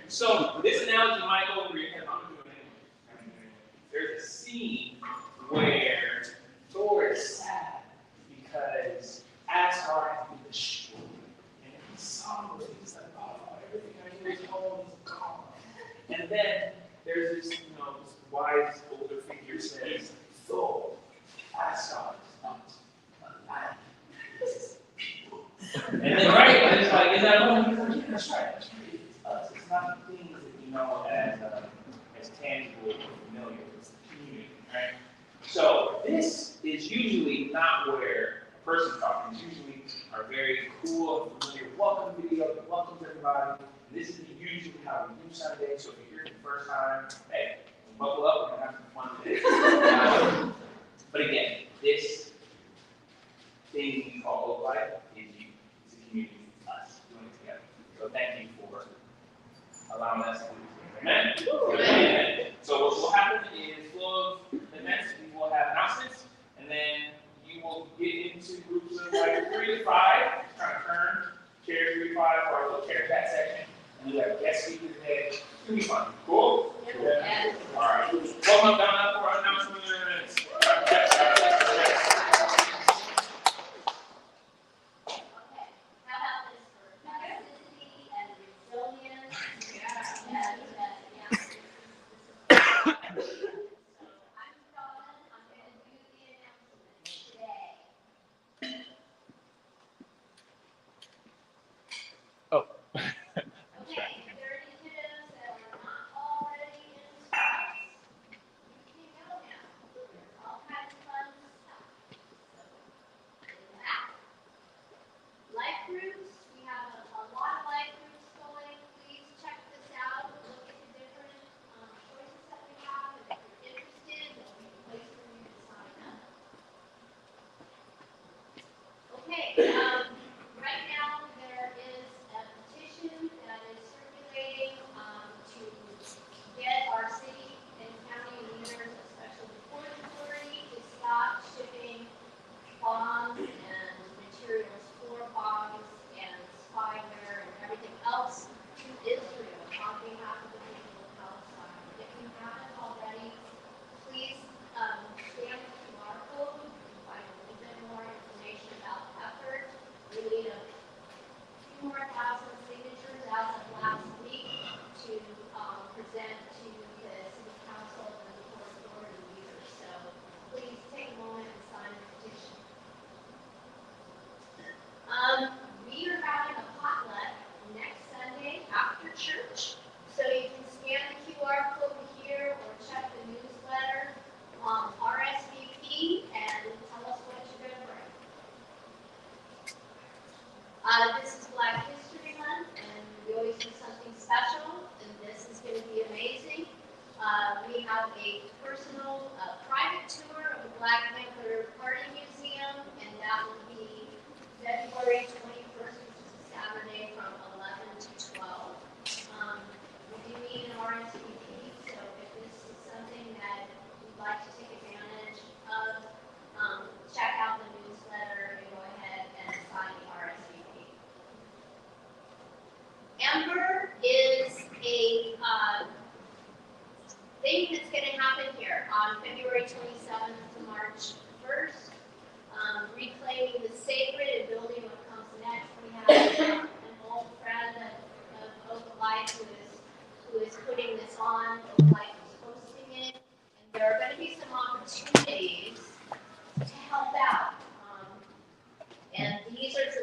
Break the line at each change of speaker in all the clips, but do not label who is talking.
So this analogy might go over your head. I'm doing it. There's a scene where Thor is sad because Asgard has been destroyed. And he's somber. He's like, oh, everything I knew is home is gone. And then there's this, this wise older figure says, Thor, Asgard is not a land. It's people. And then and it's like, in that moment, he's like, yeah, that's right. It's us. It's not the things that you know as tangible or familiar. It's the community, right? So this is usually not where a person's talking. It's usually our very cool and familiar welcome video, welcome to everybody. And this is usually how we do Sunday. So if you're here for the first time, hey, buckle up, we're gonna have some fun today. But again, this thing we call Oak Life is you. It's a community, us doing it together. So thank you for allowing us to do this. Amen? Amen. So what will happen is full of events, we will have announcements, and then you will get into groups of like 3 to 5, kind of turn, chairs 3 to 5 for our little chair chat section, and we have guest speakers today. It's gonna be fun. Cool? Yeah. All right. Welcome down for our announcements.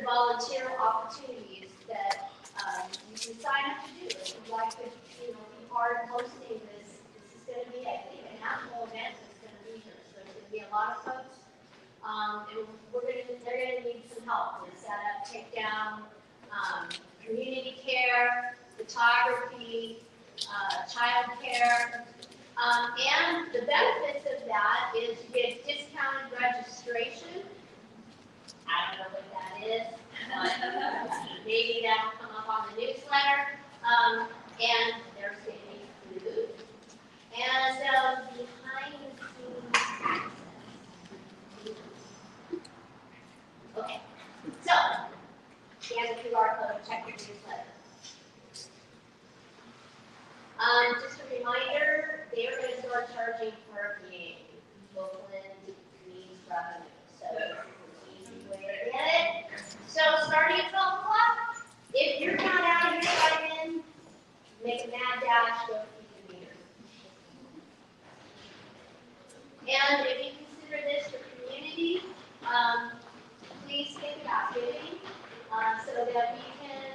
volunteer opportunities that you can sign up to do. If you'd like to, be part of hosting this, is going to be, I think, a national event that's going to be here. So there's going to be a lot of folks. And they're going to need some help with setup, takedown, community care, photography, child care. And the benefits of that is you get discounted registration. I don't know what that is, but maybe that'll come up on the newsletter. And there's going to be food. And behind the scenes access. Okay, so scan the QR code, check your newsletter. Just a reminder, they're going to start charging for being Oakland needs revenue. So it's an easy way to get it. So starting at 12 o'clock, if you're not out of here by then, make a mad dash, go feed the meter. And if you consider this your community, please think about giving so that we can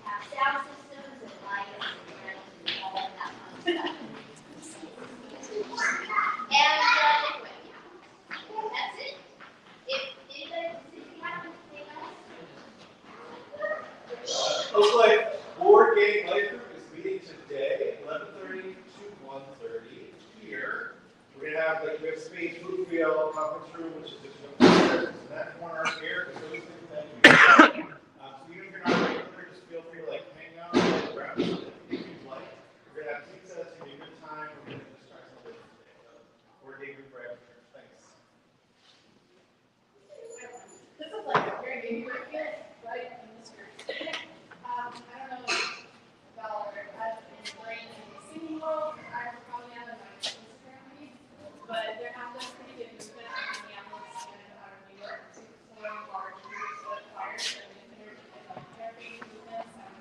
have sound systems and lights and all of that fun stuff. And anyway, that's it. If anybody has anything else?
Looks like board game life group is meeting today, 11:30 to 1:30 here. We're gonna have we have space, food field, conference room, which is in that corner here. So we thank you. So even if you're not regular, just feel free to hang out and grab something if you'd like. We're gonna have pizza. It's gonna be a good time. We're gonna just try something today. Board game group for everyone. Thanks.
This is like a very game group here, right? In this group. I don't know about as in brain in the singing world, I probably have in my Instagram feed, but there have been pretty good movement in Minneapolis and out of New York to form large groups of choirs and therapy movements and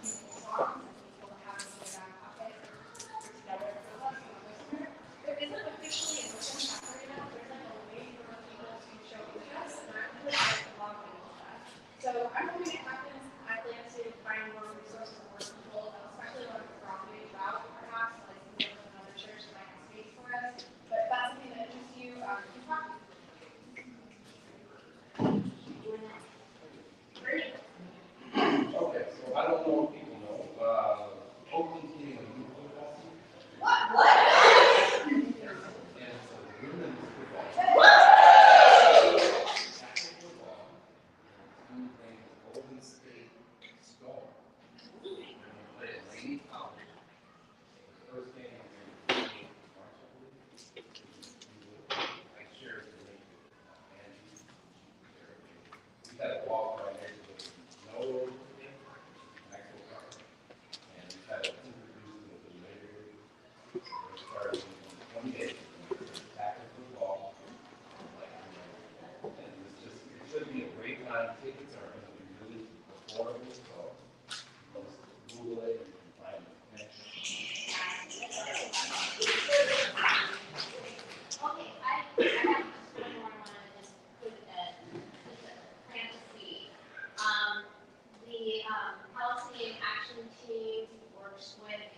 people songs and people have in their back pocket together with us and listener. There isn't officially an open chat right now. There's like a way for people to show interest, and I really like to log into that. So I'm hoping it happens. I plan to find more resources and more people, especially on the property route, perhaps, like we have another church that might have space for us. But if that's something that interests you, you can talk. Great.
Okay, so I don't know if people know, Oakland's getting a new football team.
What?
And it's a women's football team. Tackle football. Team named Golden State Storm. They're going to play at Lady College. First game is in March, I believe. I shared the link with Angie. We had a walk right next to the no actual car. And we had a introduced with the later. We started in 28. Tackle football. And it should be a great time. Tickets are going to be really affordable. So just Google it and you can find it.
Okay, I have just one more I want to just put just a fantasy. The Palestinian Action Team works with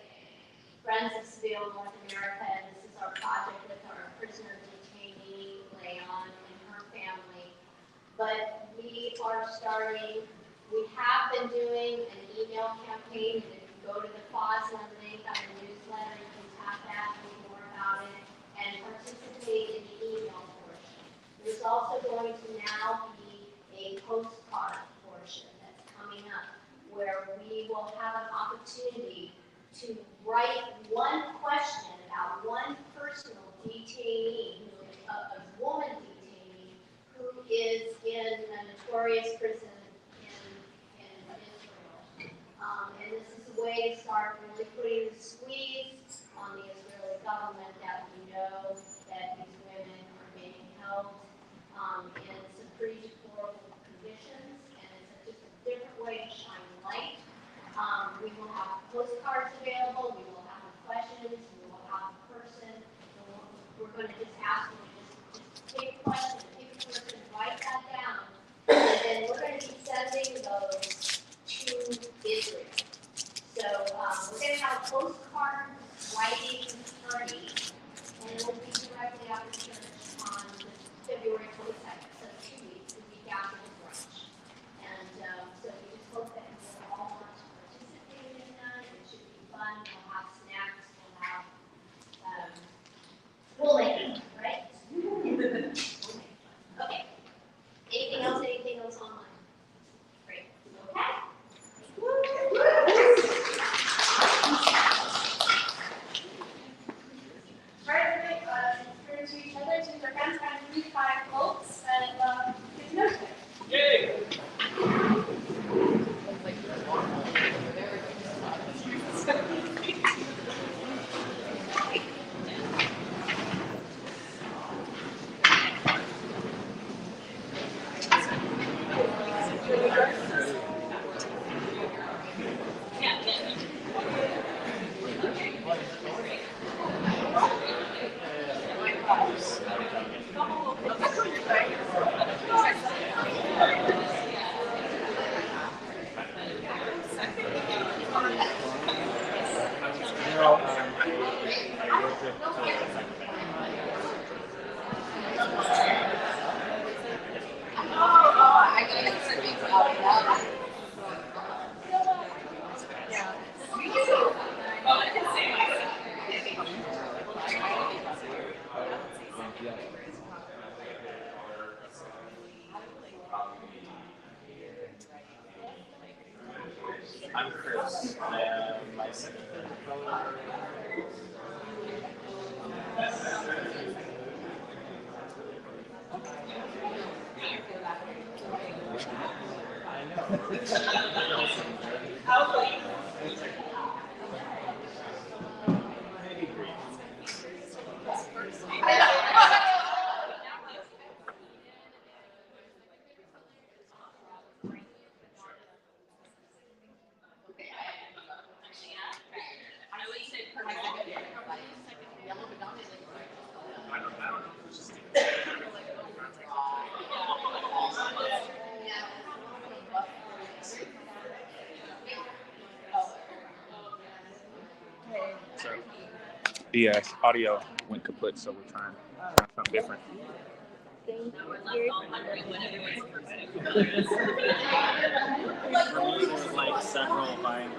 Friends of Seville North America, and this is our project with our prisoner detainee, Leon, and her family. But we are starting, we have been doing an email campaign, and if you go to the FOSNA link on the newsletter, you can tap that and read more about it and participate in the email portion. There's also going to now be a postcard portion that's coming up where we will have an opportunity to write one question about one personal detainee, a woman detainee, who is in a notorious prison in Israel. And this is a way to start really putting the squeeze on the Israeli government that we know that these women are being held in some pretty deplorable conditions, and it's just a different way to shine light. We will have postcards available, we will have the questions, we will have the person, and we're going to just ask them to just take a question, pick a person, write that down, and
I'm Chris. I am my second color. I know. Maybe green. So the audio went kaput, so we're trying something different. For me, there's like several buying.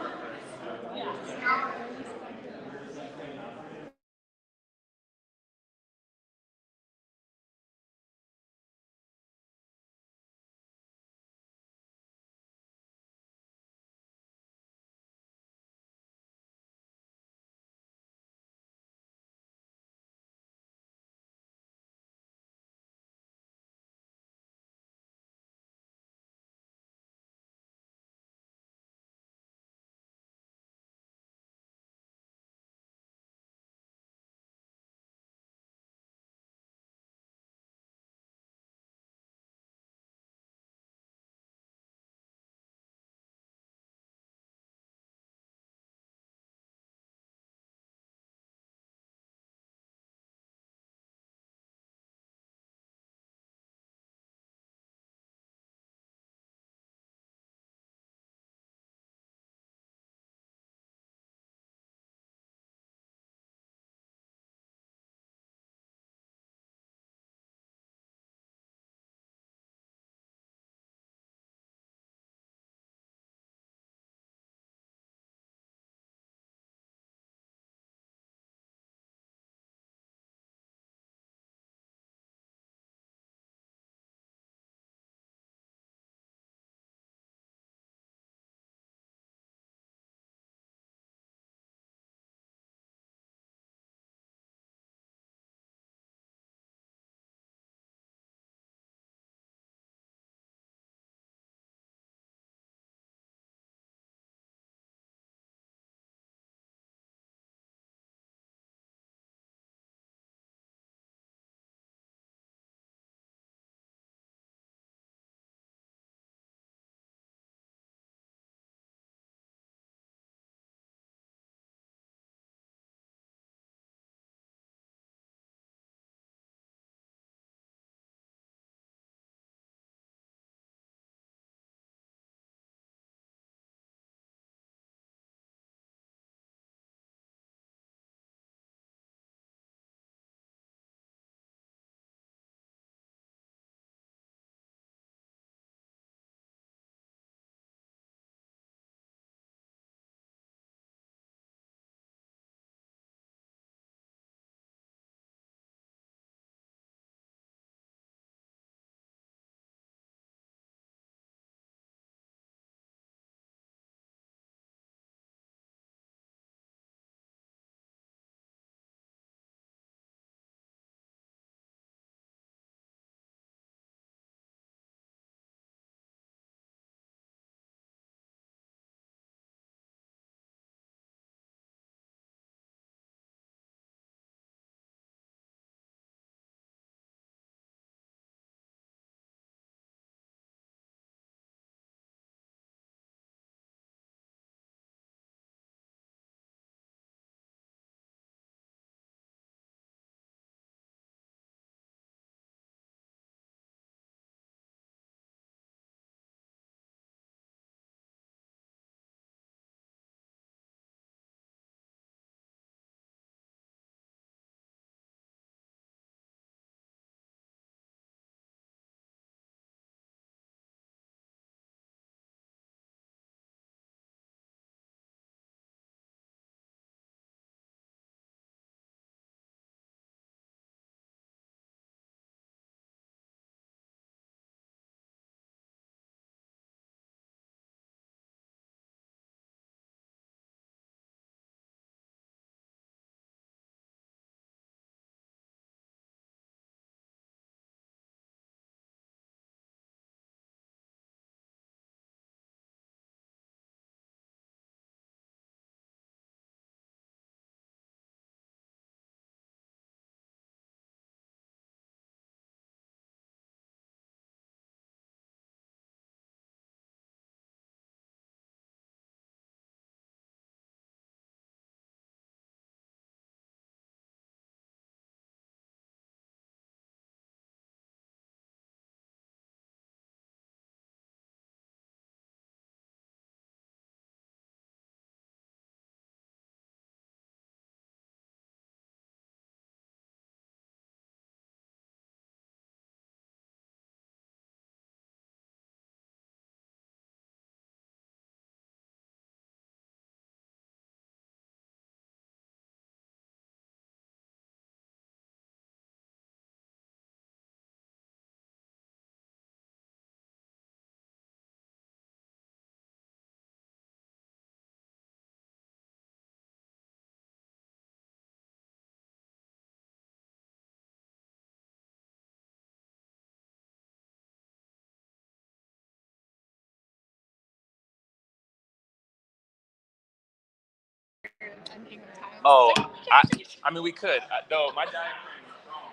Oh, I mean, we could. Though my diagram is wrong.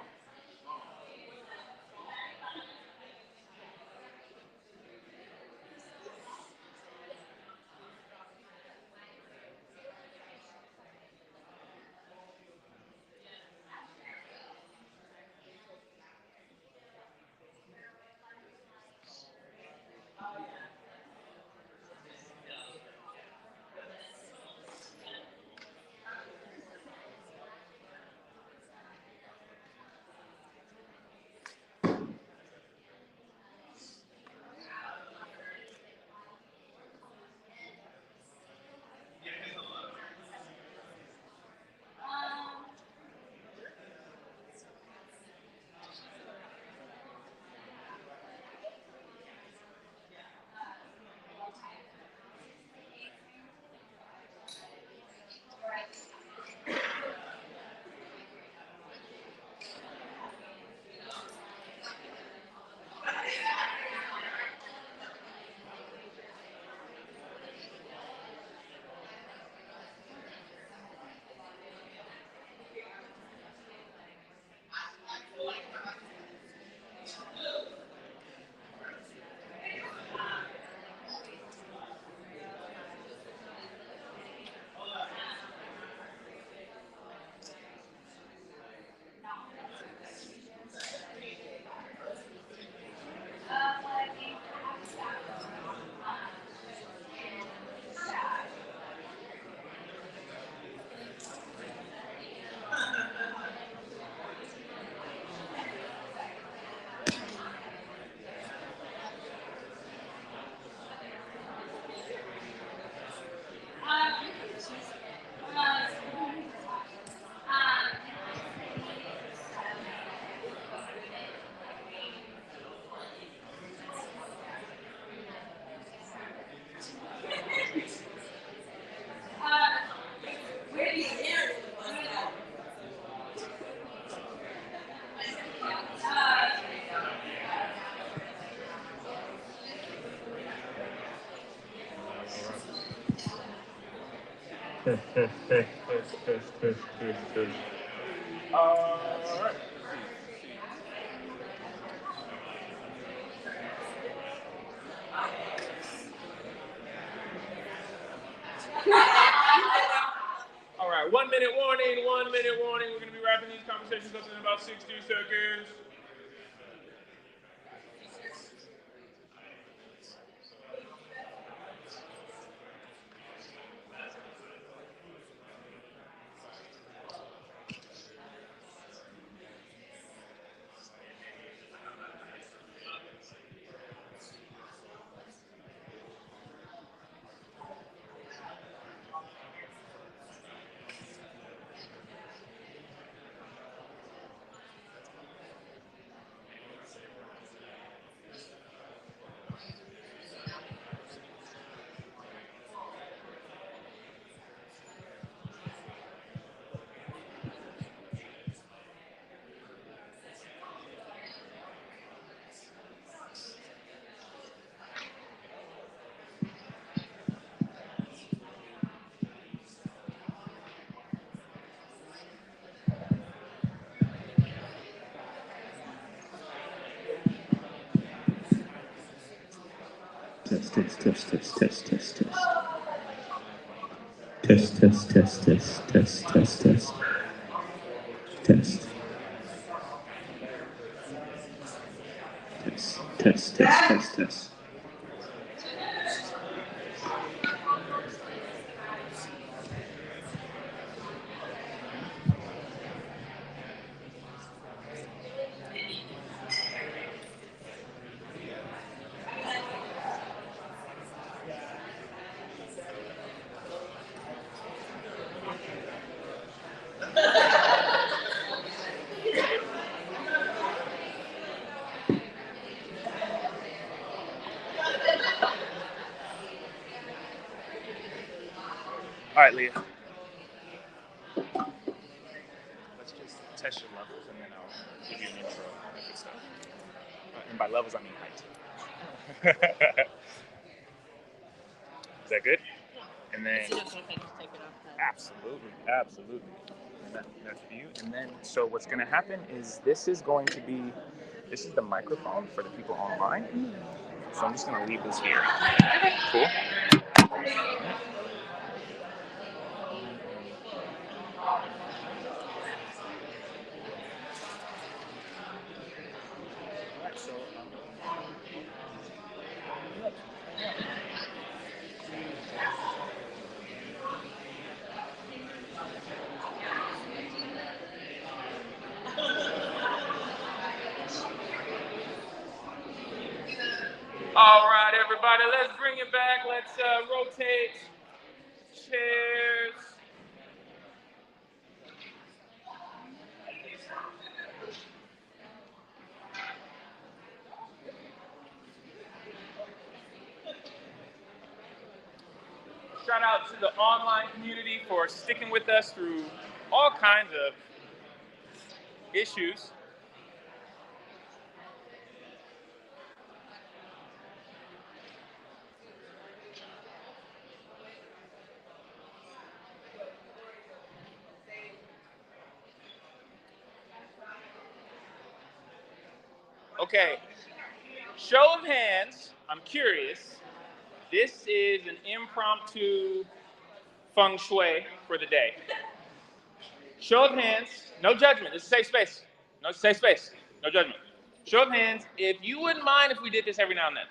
All right. All right, 1 minute warning, 1 minute warning. We're going to be wrapping these conversations up in about 60 seconds.
Test, test, test, test, test, test, test. Test, test, test, test, test, test, test. Test. Test, test, test, test, test.
All right, Leah. Let's just test your levels, and then I'll give you an intro. That good stuff. And by levels, I mean height. Is that good? And then
Is it okay if I just take it off then?
absolutely. That's for you. And then so what's going to happen is this is the microphone for the people online. So I'm just going to leave this here.
Okay.
Cool. All right, everybody, let's bring it back. Let's rotate chairs. Shout out to the online community for sticking with us through all kinds of issues. Okay, show of hands, I'm curious. This is an impromptu feng shui for the day. Show of hands, no judgment, this is safe space. No safe space, no judgment. Show of hands, if you wouldn't mind if we did this every now and then.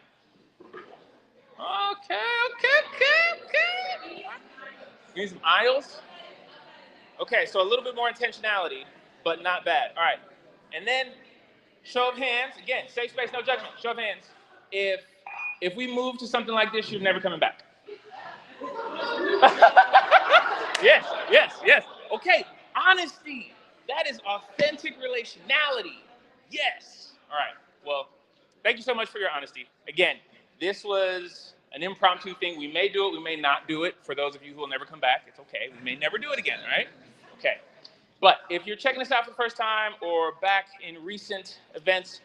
Okay. You need some aisles? Okay, so a little bit more intentionality, but not bad. All right, and then show of hands, again, safe space, no judgment. Show of hands, if we move to something like this, you're never coming back. Yes. Okay, honesty. That is authentic relationality. Yes. All right, well, thank you so much for your honesty. Again, this was an impromptu thing. We may do it, we may not do it. For those of you who will never come back, it's okay. We may never do it again, all right? Okay. But if you're checking this out for the first time or back in recent events,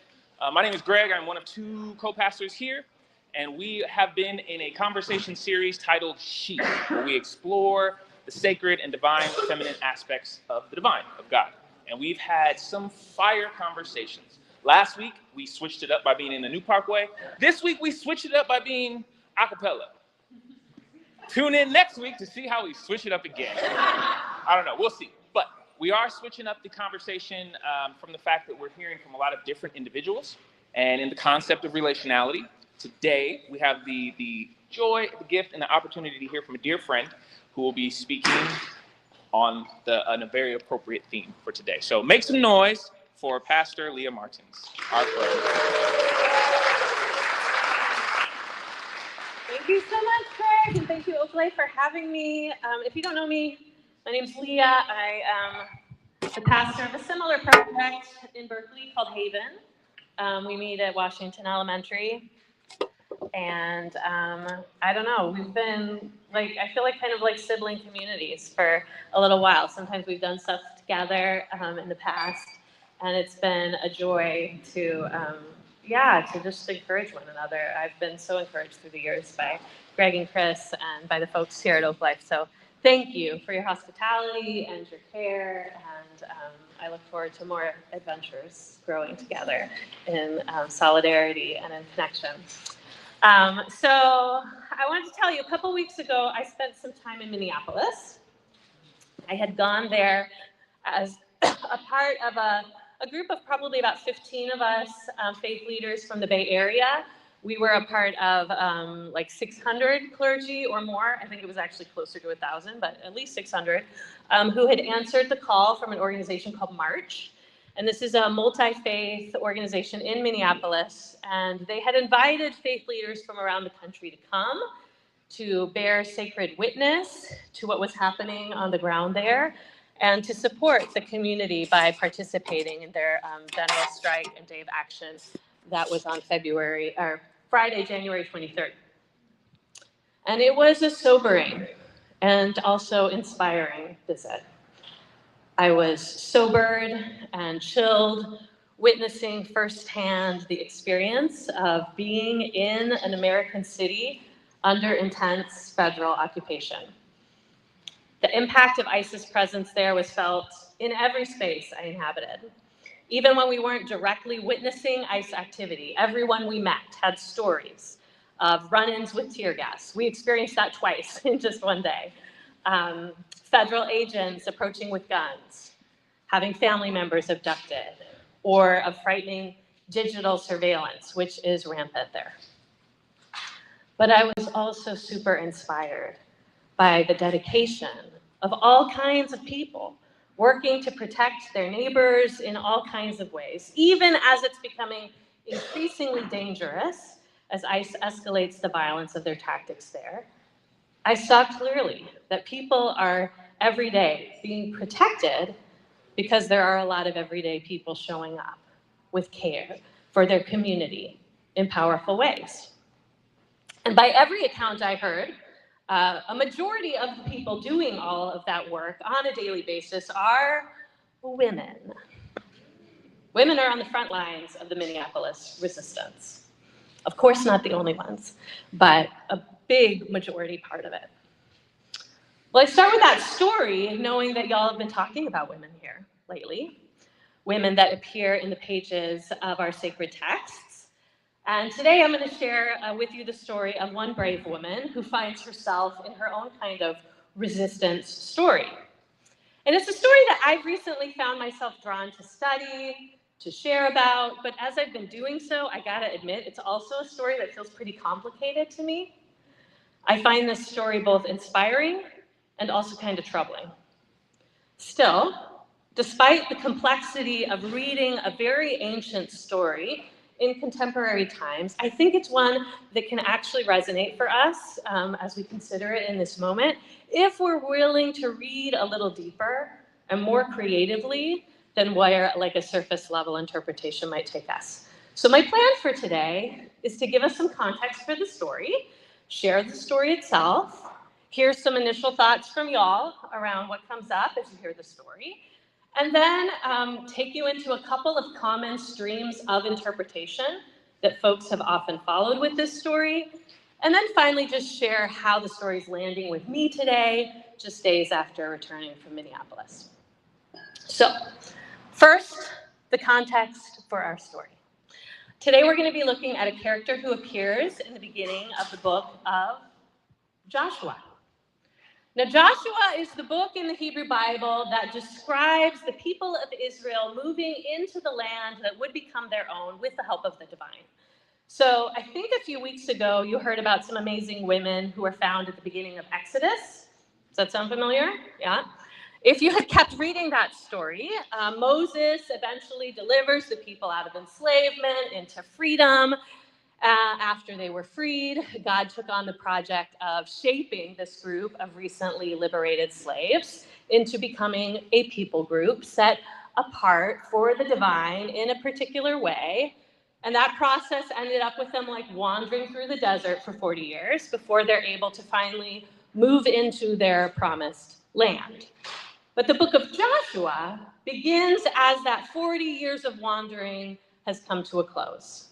my name is Greg. I'm one of two co-pastors here. And we have been in a conversation series titled She, where we explore the sacred and divine feminine aspects of the divine, of God. And we've had some fire conversations. Last week, we switched it up by being in the New Parkway. This week, we switched it up by being a cappella. Tune in next week to see how we switch it up again. I don't know, we'll see. But we are switching up the conversation from the fact that we're hearing from a lot of different individuals and in the concept of relationality. Today, we have the joy, the gift, and the opportunity to hear from a dear friend who will be speaking on a very appropriate theme for today. So make some noise for Pastor Leah Martins, our friend.
Thank you so much, Greg, and thank you, Oakley, for having me. If you don't know me, my name's Leah. I am the pastor of a similar project in Berkeley called Haven. We meet at Washington Elementary. And I don't know, we've been I feel like kind of like sibling communities for a little while. Sometimes we've done stuff together in the past, and it's been a joy to just encourage one another. I've been so encouraged through the years by Greg and Chris and by the folks here at Oak Life. So thank you for your hospitality and your care, and I look forward to more adventures growing together in solidarity and in connection. So I wanted to tell you, a couple weeks ago, I spent some time in Minneapolis. I had gone there as a part of a group of probably about 15 of us, faith leaders from the Bay Area. We were a part of 600 clergy or more. I think it was actually closer to 1,000, but at least 600, who had answered the call from an organization called March. And this is a multi-faith organization in Minneapolis, and they had invited faith leaders from around the country to come to bear sacred witness to what was happening on the ground there, and to support the community by participating in their general strike and day of action that was on Friday, January 23rd. And it was a sobering and also inspiring visit. I was sobered and chilled, witnessing firsthand the experience of being in an American city under intense federal occupation. The impact of ISIS presence there was felt in every space I inhabited. Even when we weren't directly witnessing ICE activity, everyone we met had stories of run-ins with tear gas. We experienced that twice in just one day. Federal agents approaching with guns, having family members abducted, or of frightening digital surveillance, which is rampant there. But I was also super inspired by the dedication of all kinds of people working to protect their neighbors in all kinds of ways, even as it's becoming increasingly dangerous as ICE escalates the violence of their tactics there. I saw clearly that people are every day being protected because there are a lot of everyday people showing up with care for their community in powerful ways. And by every account I heard, a majority of the people doing all of that work on a daily basis are women. Women are on the front lines of the Minneapolis resistance. Of course, not the only ones, but a big majority part of it. Well, I start with that story knowing that y'all have been talking about women here lately, women that appear in the pages of our sacred texts. And today I'm going to share with you the story of one brave woman who finds herself in her own kind of resistance story. And it's a story that I've recently found myself drawn to study, to share about, but as I've been doing so, I gotta admit, it's also a story that feels pretty complicated to me. I find this story both inspiring and also kind of troubling. Still, despite the complexity of reading a very ancient story in contemporary times, I think it's one that can actually resonate for us as we consider it in this moment, if we're willing to read a little deeper and more creatively than where like a surface level interpretation might take us. So my plan for today is to give us some context for the story, share the story itself, hear some initial thoughts from y'all around what comes up as you hear the story, and then take you into a couple of common streams of interpretation that folks have often followed with this story, and then finally just share how the story is landing with me today, just days after returning from Minneapolis. So, first, the context for our story. Today we're going to be looking at a character who appears in the beginning of the book of Joshua. Now, Joshua is the book in the Hebrew Bible that describes the people of Israel moving into the land that would become their own with the help of the divine. So I think a few weeks ago, you heard about some amazing women who were found at the beginning of Exodus. Does that sound familiar? Yeah. If you had kept reading that story, Moses eventually delivers the people out of enslavement into freedom. After they were freed, God took on the project of shaping this group of recently liberated slaves into becoming a people group set apart for the divine in a particular way. And that process ended up with them like wandering through the desert for 40 years before they're able to finally move into their promised land. But the book of Joshua begins as that 40 years of wandering has come to a close.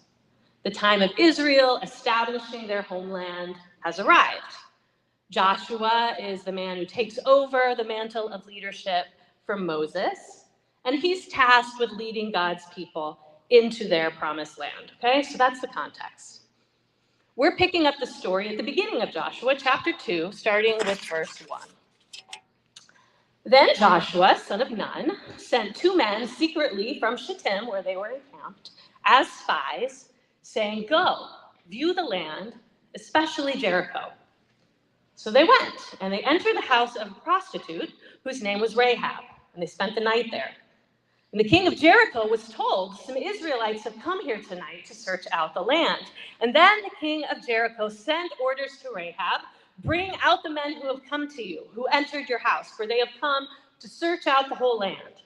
The time of Israel establishing their homeland has arrived. Joshua is the man who takes over the mantle of leadership from Moses, and he's tasked with leading God's people into their promised land. Okay, so that's the context. We're picking up the story at the beginning of Joshua, chapter 2, starting with verse 1. Then Joshua, son of Nun, sent 2 men secretly from Shittim, where they were encamped, as spies, saying, "Go, view the land, especially Jericho." So they went, and they entered the house of a prostitute whose name was Rahab, and they spent the night there. And the king of Jericho was told, "Some Israelites have come here tonight to search out the land." And then the king of Jericho sent orders to Rahab, "Bring out the men who have come to you, who entered your house, for they have come to search out the whole land."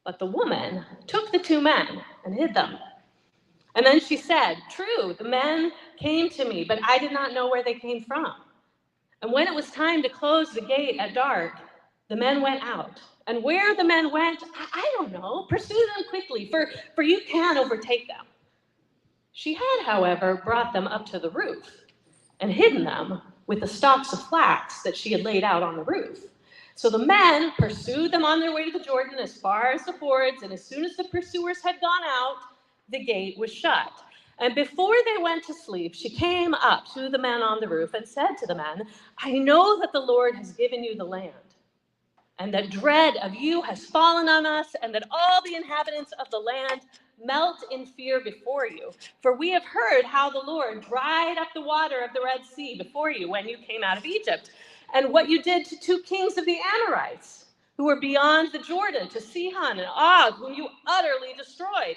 But the woman took the 2 men and hid them. And then she said, "True, the men came to me, but I did not know where they came from. And when it was time to close the gate at dark, the men went out. And where the men went, I don't know. Pursue them quickly, for you can overtake them." She had, however, brought them up to the roof and hidden them with the stalks of flax that she had laid out on the roof. So the men pursued them on their way to the Jordan as far as the fords, and as soon as the pursuers had gone out, the gate was shut. And before they went to sleep, she came up to the men on the roof and said to the men, I know that the Lord has given you the land, and that dread of you has fallen on us, and that all the inhabitants of the land melt in fear before you. For we have heard how the Lord dried up the water of the Red Sea before you when you came out of Egypt, and what you did to 2 kings of the Amorites, who were beyond the Jordan, to Sihon and Og, whom you utterly destroyed.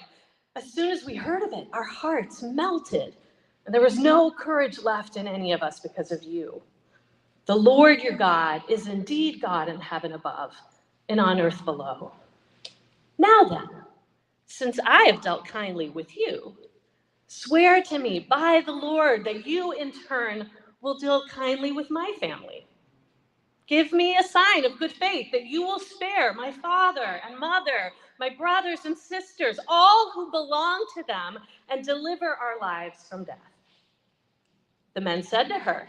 As soon as we heard of it, our hearts melted, and there was no courage left in any of us because of you. The Lord your God is indeed God in heaven above and on earth below. Now then, since I have dealt kindly with you, swear to me by the Lord that you in turn will deal kindly with my family. Give me a sign of good faith that you will spare my father and mother, my brothers and sisters, all who belong to them, and deliver our lives from death. The men said to her,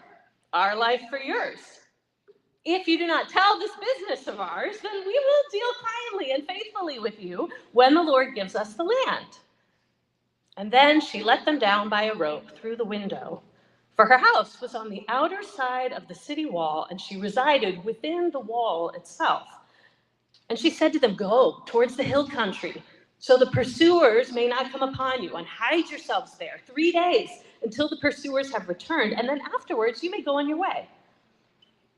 our life for yours. If you do not tell this business of ours, then we will deal kindly and faithfully with you when the Lord gives us the land. And then she let them down by a rope through the window, for her house was on the outer side of the city wall, and she resided within the wall itself. And she said to them, go towards the hill country, so the pursuers may not come upon you, and hide yourselves there 3 days until the pursuers have returned, and then afterwards you may go on your way.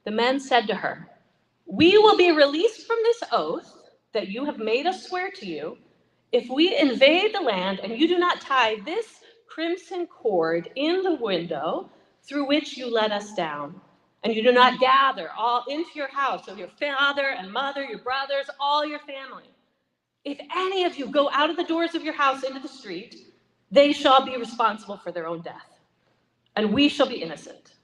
The men said to her, we will be released from this oath that you have made us swear to you if we invade the land and you do not tie this crimson cord in the window through which you let us down, and you do not gather all into your house of your father and mother, your brothers, all your family. If any of you go out of the doors of your house into the street, they shall be responsible for their own death, and we shall be innocent.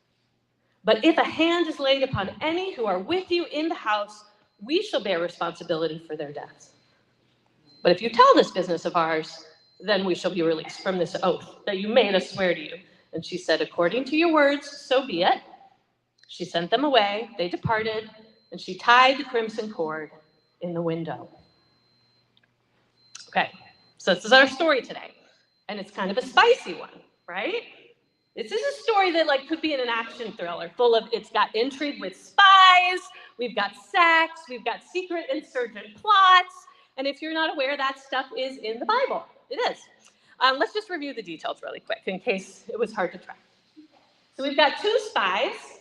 But if a hand is laid upon any who are with you in the house, we shall bear responsibility for their deaths. But if you tell this business of ours, then we shall be released from this oath that you made us swear to you. And she said, according to your words, so be it. She sent them away, they departed, and she tied the crimson cord in the window. Okay, so this is our story today. And it's kind of a spicy one, right? This is a story that could be in an action thriller, it's got intrigue with spies, we've got sex, we've got secret insurgent plots, and if you're not aware, that stuff is in the Bible. It is. Let's just review the details really quick in case it was hard to track. So we've got 2 spies.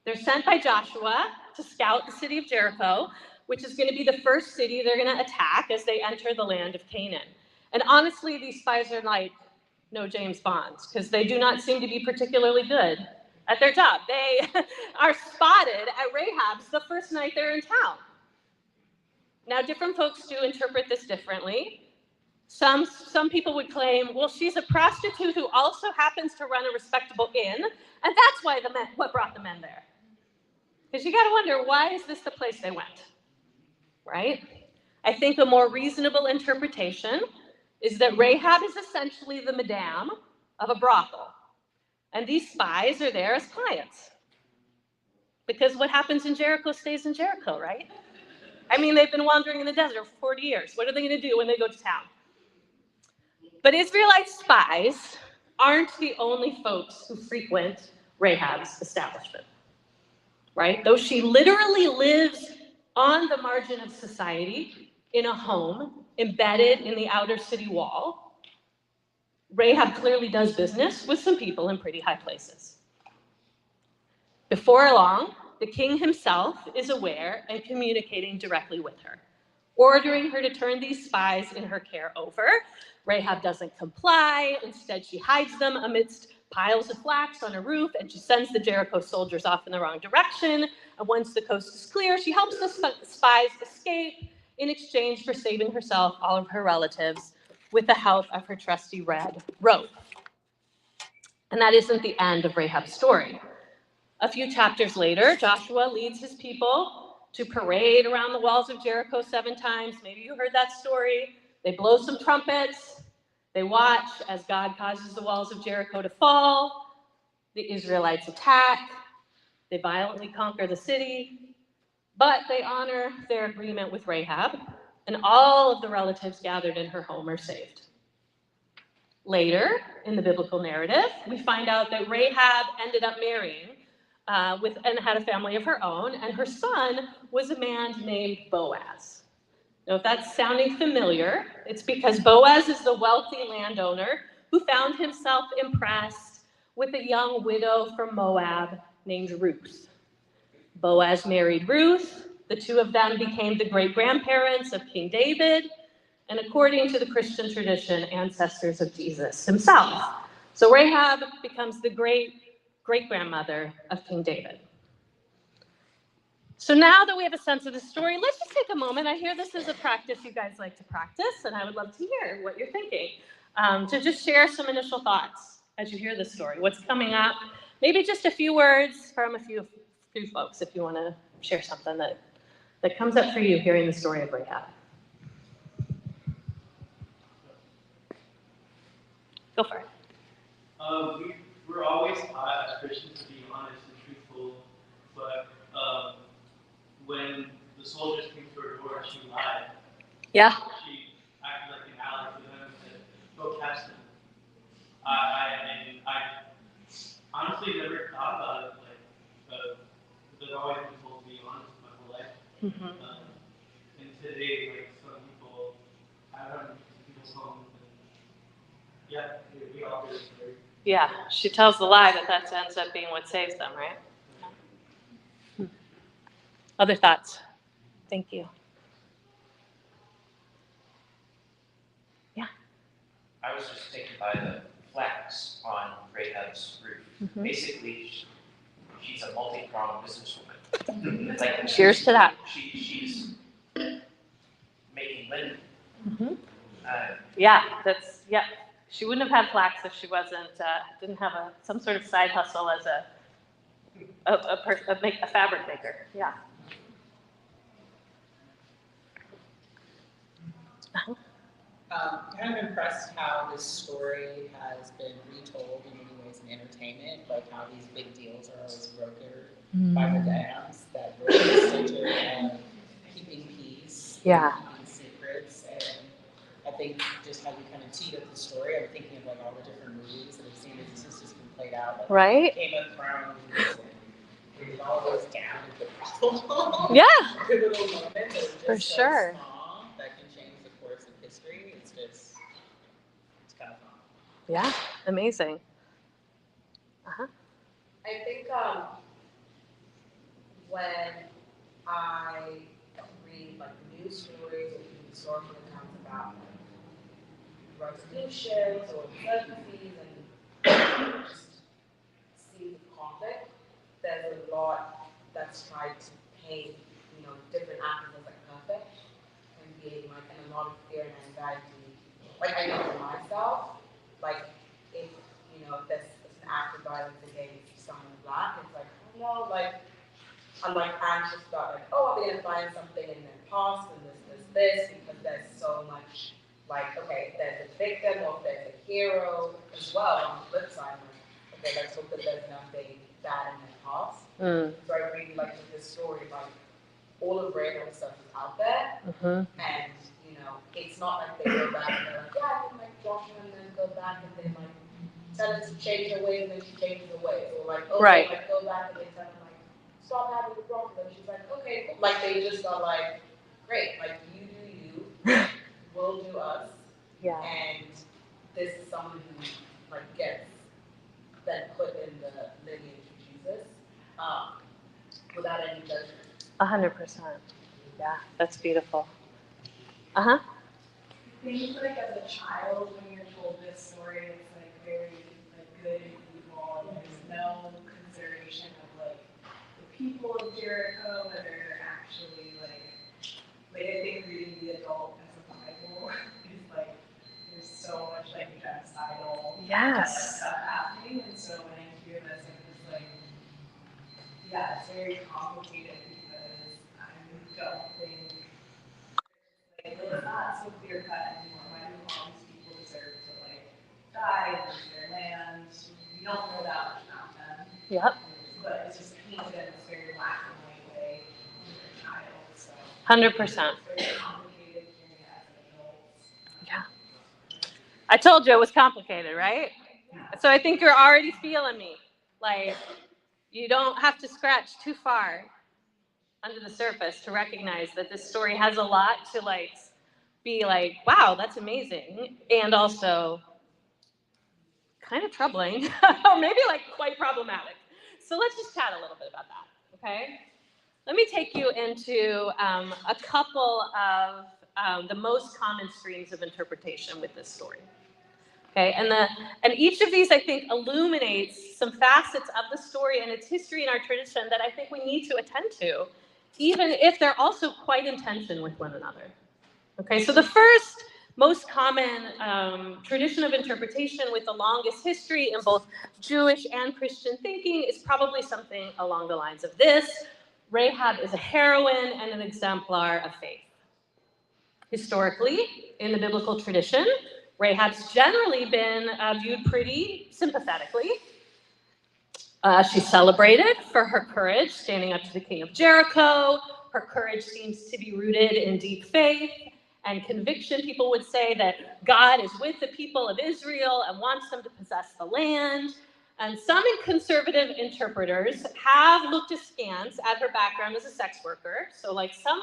They're sent by Joshua to scout the city of Jericho, which is going to be the first city they're going to attack as they enter the land of Canaan. And honestly, these spies are like no James Bonds, because they do not seem to be particularly good at their job. They are spotted at Rahab's the first night they're in town. Now, different folks do interpret this differently. Some people would claim, well, she's a prostitute who also happens to run a respectable inn, and that's why what brought the men there. Because you got to wonder, why is this the place they went, right? I think a more reasonable interpretation is that Rahab is essentially the madame of a brothel, and these spies are there as clients. Because what happens in Jericho stays in Jericho, right? I mean, they've been wandering in the desert for 40 years. What are they going to do when they go to town? But Israelite spies aren't the only folks who frequent Rahab's establishment, right? Though she literally lives on the margin of society in a home embedded in the outer city wall, Rahab clearly does business with some people in pretty high places. Before long, the king himself is aware and communicating directly with her, ordering her to turn these spies in her care over. Rahab doesn't comply. Instead, she hides them amidst piles of flax on a roof, and she sends the Jericho soldiers off in the wrong direction. And once the coast is clear, she helps the spies escape in exchange for saving herself, all of her relatives, with the help of her trusty red rope. And that isn't the end of Rahab's story. A few chapters later, Joshua leads his people to parade around the walls of Jericho 7 times. Maybe you heard that story. They blow some trumpets. They watch as God causes the walls of Jericho to fall. The Israelites attack, they violently conquer the city, but they honor their agreement with Rahab, and all of the relatives gathered in her home are saved. Later, in the biblical narrative, we find out that Rahab ended up marrying and had a family of her own, and her son was a man named Boaz. Now, if that's sounding familiar, it's because Boaz is the wealthy landowner who found himself impressed with a young widow from Moab named Ruth. Boaz married Ruth. The two of them became the great-grandparents of King David, and according to the Christian tradition, ancestors of Jesus himself. So Rahab becomes the great-grandmother of King David. So now that we have a sense of the story, let's just take a moment. I hear this is a practice you guys like to practice, and I would love to hear what you're thinking. To just share some initial thoughts as you hear this story. What's coming up? Maybe just a few words from a few folks if you want to share something that comes up for you hearing the story of Rahab. Go for it.
We're always taught as Christians to be honest and truthful, but when the soldiers came to her door, she lied.
Yeah.
She acted like an ally to them and said, "Go catch them." I honestly never thought about it because I've always been told to be honest my whole life.
Mm-hmm.
And today, like some people, I run people's homes, and yeah, we all do this story.
Yeah, she tells the lie, but that ends up being what saves them, right? Other thoughts? Thank you. Yeah.
I was just taken by the flags on Rahab's roof.
Mm-hmm.
Basically, she's a multi-pronged businesswoman. Like,
cheers to that.
She's making money.
Mm-hmm. Yeah. She wouldn't have had flax if she didn't have some sort of side hustle as a fabric maker. Yeah.
Kind of impressed how this story has been retold in many ways in entertainment, like how these big deals are always brokered by the dams that were centered on keeping peace,
Yeah.
keeping secrets, and I think just how you kind of teed up the story, I'm thinking of like all the different movies that I've seen that this has just been played out, like
Right?
Game of Thrones, and it all goes down to the problem.
Yeah.
Pivotal moment that is just
For sure.
so small that can change the course of history. It's kind of fun.
Yeah. Amazing. Uh-huh.
I think when I read like news stories or even historical accounts about resolutions or emergencies and just scenes of conflict, there's a lot that's tried to paint, different actors as like perfect and being like and a lot of fear and anxiety. Like I know for myself, like if there's an act of violence against someone black, it's like, oh no, like I'm like anxious about like, oh, I'll be able to find something in their past and this, because there's so much like, okay, there's a victim or there's a hero as well on the flip side, like, okay, let's hope that there's nothing bad in their past. So I really like this story, like all of Rahab's stuff is out there, and it's not like they go back and they're like, yeah, I can like Joshua and then go back and then like tell her to change her ways and then she changes her ways, or like, oh,
right.
Like go back and they tell her like, stop having the problem, and she's like, okay, cool. Like they just are like, great, like you do you, we'll do us,
Yeah.
and this is someone who like gets then put in the lineage of Jesus, without any judgment.
100%. Yeah, that's beautiful. Uh-huh.
I think like as a child when you're told this story, it's like very like good and evil, and there's no consideration of like the people of Jericho, whether they're actually like I think reading the adult as a Bible is like there's so much like genocidal stuff happening, and so when I hear this, it's like yeah, it's very complicated because I don't think it's not so clear cut anymore. Why do all these people deserve to like die and lose their land? We don't know that much about them.
Yep.
But it's just painted in this very black and white way when you're a child, so.
100%.
It's very complicated hearing it as an adult.
Yeah. I told you it was complicated, right? So I think you're already feeling me. Like, you don't have to scratch too far under the surface to recognize that this story has a lot to like be like, wow, that's amazing, and also kind of troubling, or maybe like quite problematic. So let's just chat a little bit about that, okay? Let me take you into a couple of the most common streams of interpretation with this story. Okay, and each of these, I think, illuminates some facets of the story and its history and our tradition that I think we need to attend to, even if they're also quite in tension with one another. Okay, so the first most common tradition of interpretation with the longest history in both Jewish and Christian thinking is probably something along the lines of this: Rahab is a heroine and an exemplar of faith. Historically, in the biblical tradition, Rahab's generally been viewed pretty sympathetically. She's celebrated for her courage standing up to the king of Jericho. Her courage seems to be rooted in deep faith and conviction. People would say that God is with the people of Israel and wants them to possess the land. And some conservative interpreters have looked askance at her background as a sex worker. So like some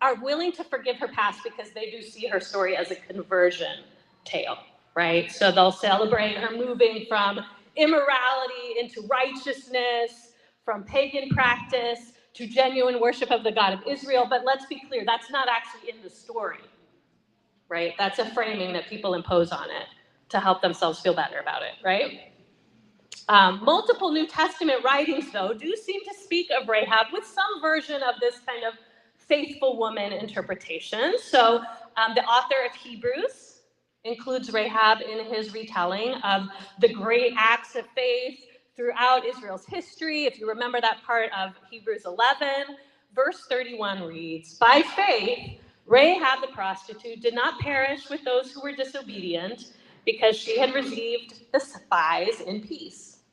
are willing to forgive her past because they do see her story as a conversion tale, right? So they'll celebrate her moving from immorality into righteousness, from pagan practice to genuine worship of the God of Israel. But let's be clear, that's not actually in the story, right? That's a framing that people impose on it to help themselves feel better about it, right? Multiple New Testament writings, though, do seem to speak of Rahab with some version of this kind of faithful woman interpretation. So the author of Hebrews includes Rahab in his retelling of the great acts of faith throughout Israel's history. If you remember that part of Hebrews 11, verse 31 reads, "By faith, Rahab the prostitute did not perish with those who were disobedient, because she had received the spies in peace."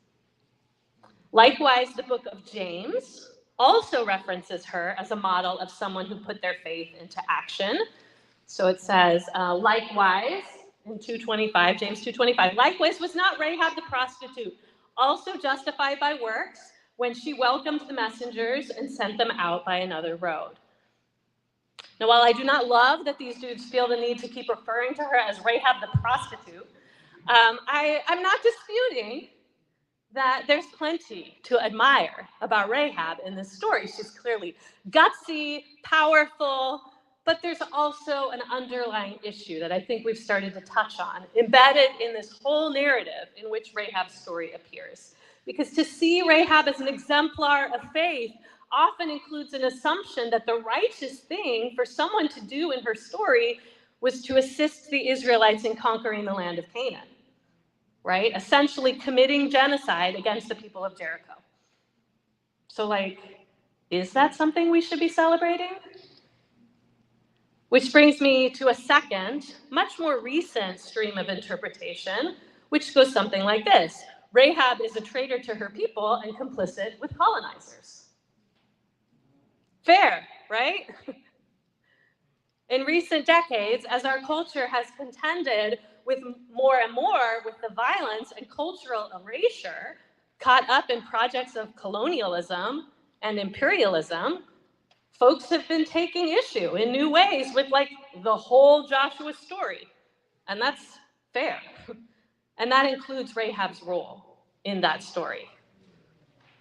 Likewise, the book of James also references her as a model of someone who put their faith into action. So it says, likewise, in 2:25, James 2:25, likewise was not Rahab the prostitute also justified by works when she welcomed the messengers and sent them out by another road. Now, while I do not love that these dudes feel the need to keep referring to her as Rahab the prostitute, I'm not disputing that there's plenty to admire about Rahab in this story. She's clearly gutsy, powerful, but there's also an underlying issue that I think we've started to touch on, embedded in this whole narrative in which Rahab's story appears. Because to see Rahab as an exemplar of faith often includes an assumption that the righteous thing for someone to do in her story was to assist the Israelites in conquering the land of Canaan, right? Essentially committing genocide against the people of Jericho. So, is that something we should be celebrating? Which brings me to a second, much more recent stream of interpretation, which goes something like this: Rahab is a traitor to her people and complicit with colonizers. Fair, right? In recent decades, as our culture has contended with more and more with the violence and cultural erasure caught up in projects of colonialism and imperialism, folks have been taking issue in new ways with the whole Joshua story. And that's fair. And that includes Rahab's role in that story.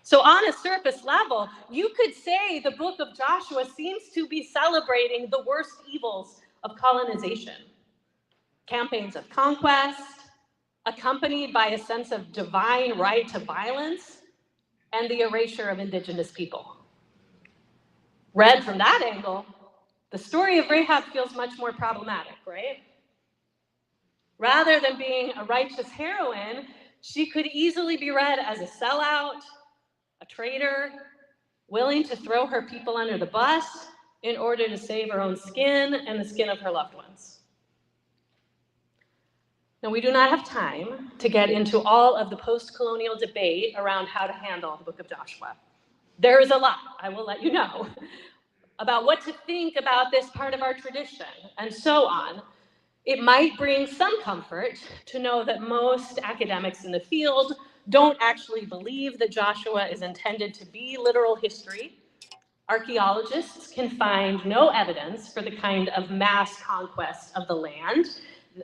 So on a surface level, you could say the book of Joshua seems to be celebrating the worst evils of colonization. Campaigns of conquest, accompanied by a sense of divine right to violence, and the erasure of indigenous people. Read from that angle, the story of Rahab feels much more problematic, right? Rather than being a righteous heroine, she could easily be read as a sellout, a traitor, willing to throw her people under the bus in order to save her own skin and the skin of her loved ones. Now, we do not have time to get into all of the post-colonial debate around how to handle the book of Joshua. There is a lot, I will let you know, about what to think about this part of our tradition, and so on. It might bring some comfort to know that most academics in the field don't actually believe that Joshua is intended to be literal history. Archaeologists can find no evidence for the kind of mass conquest of the land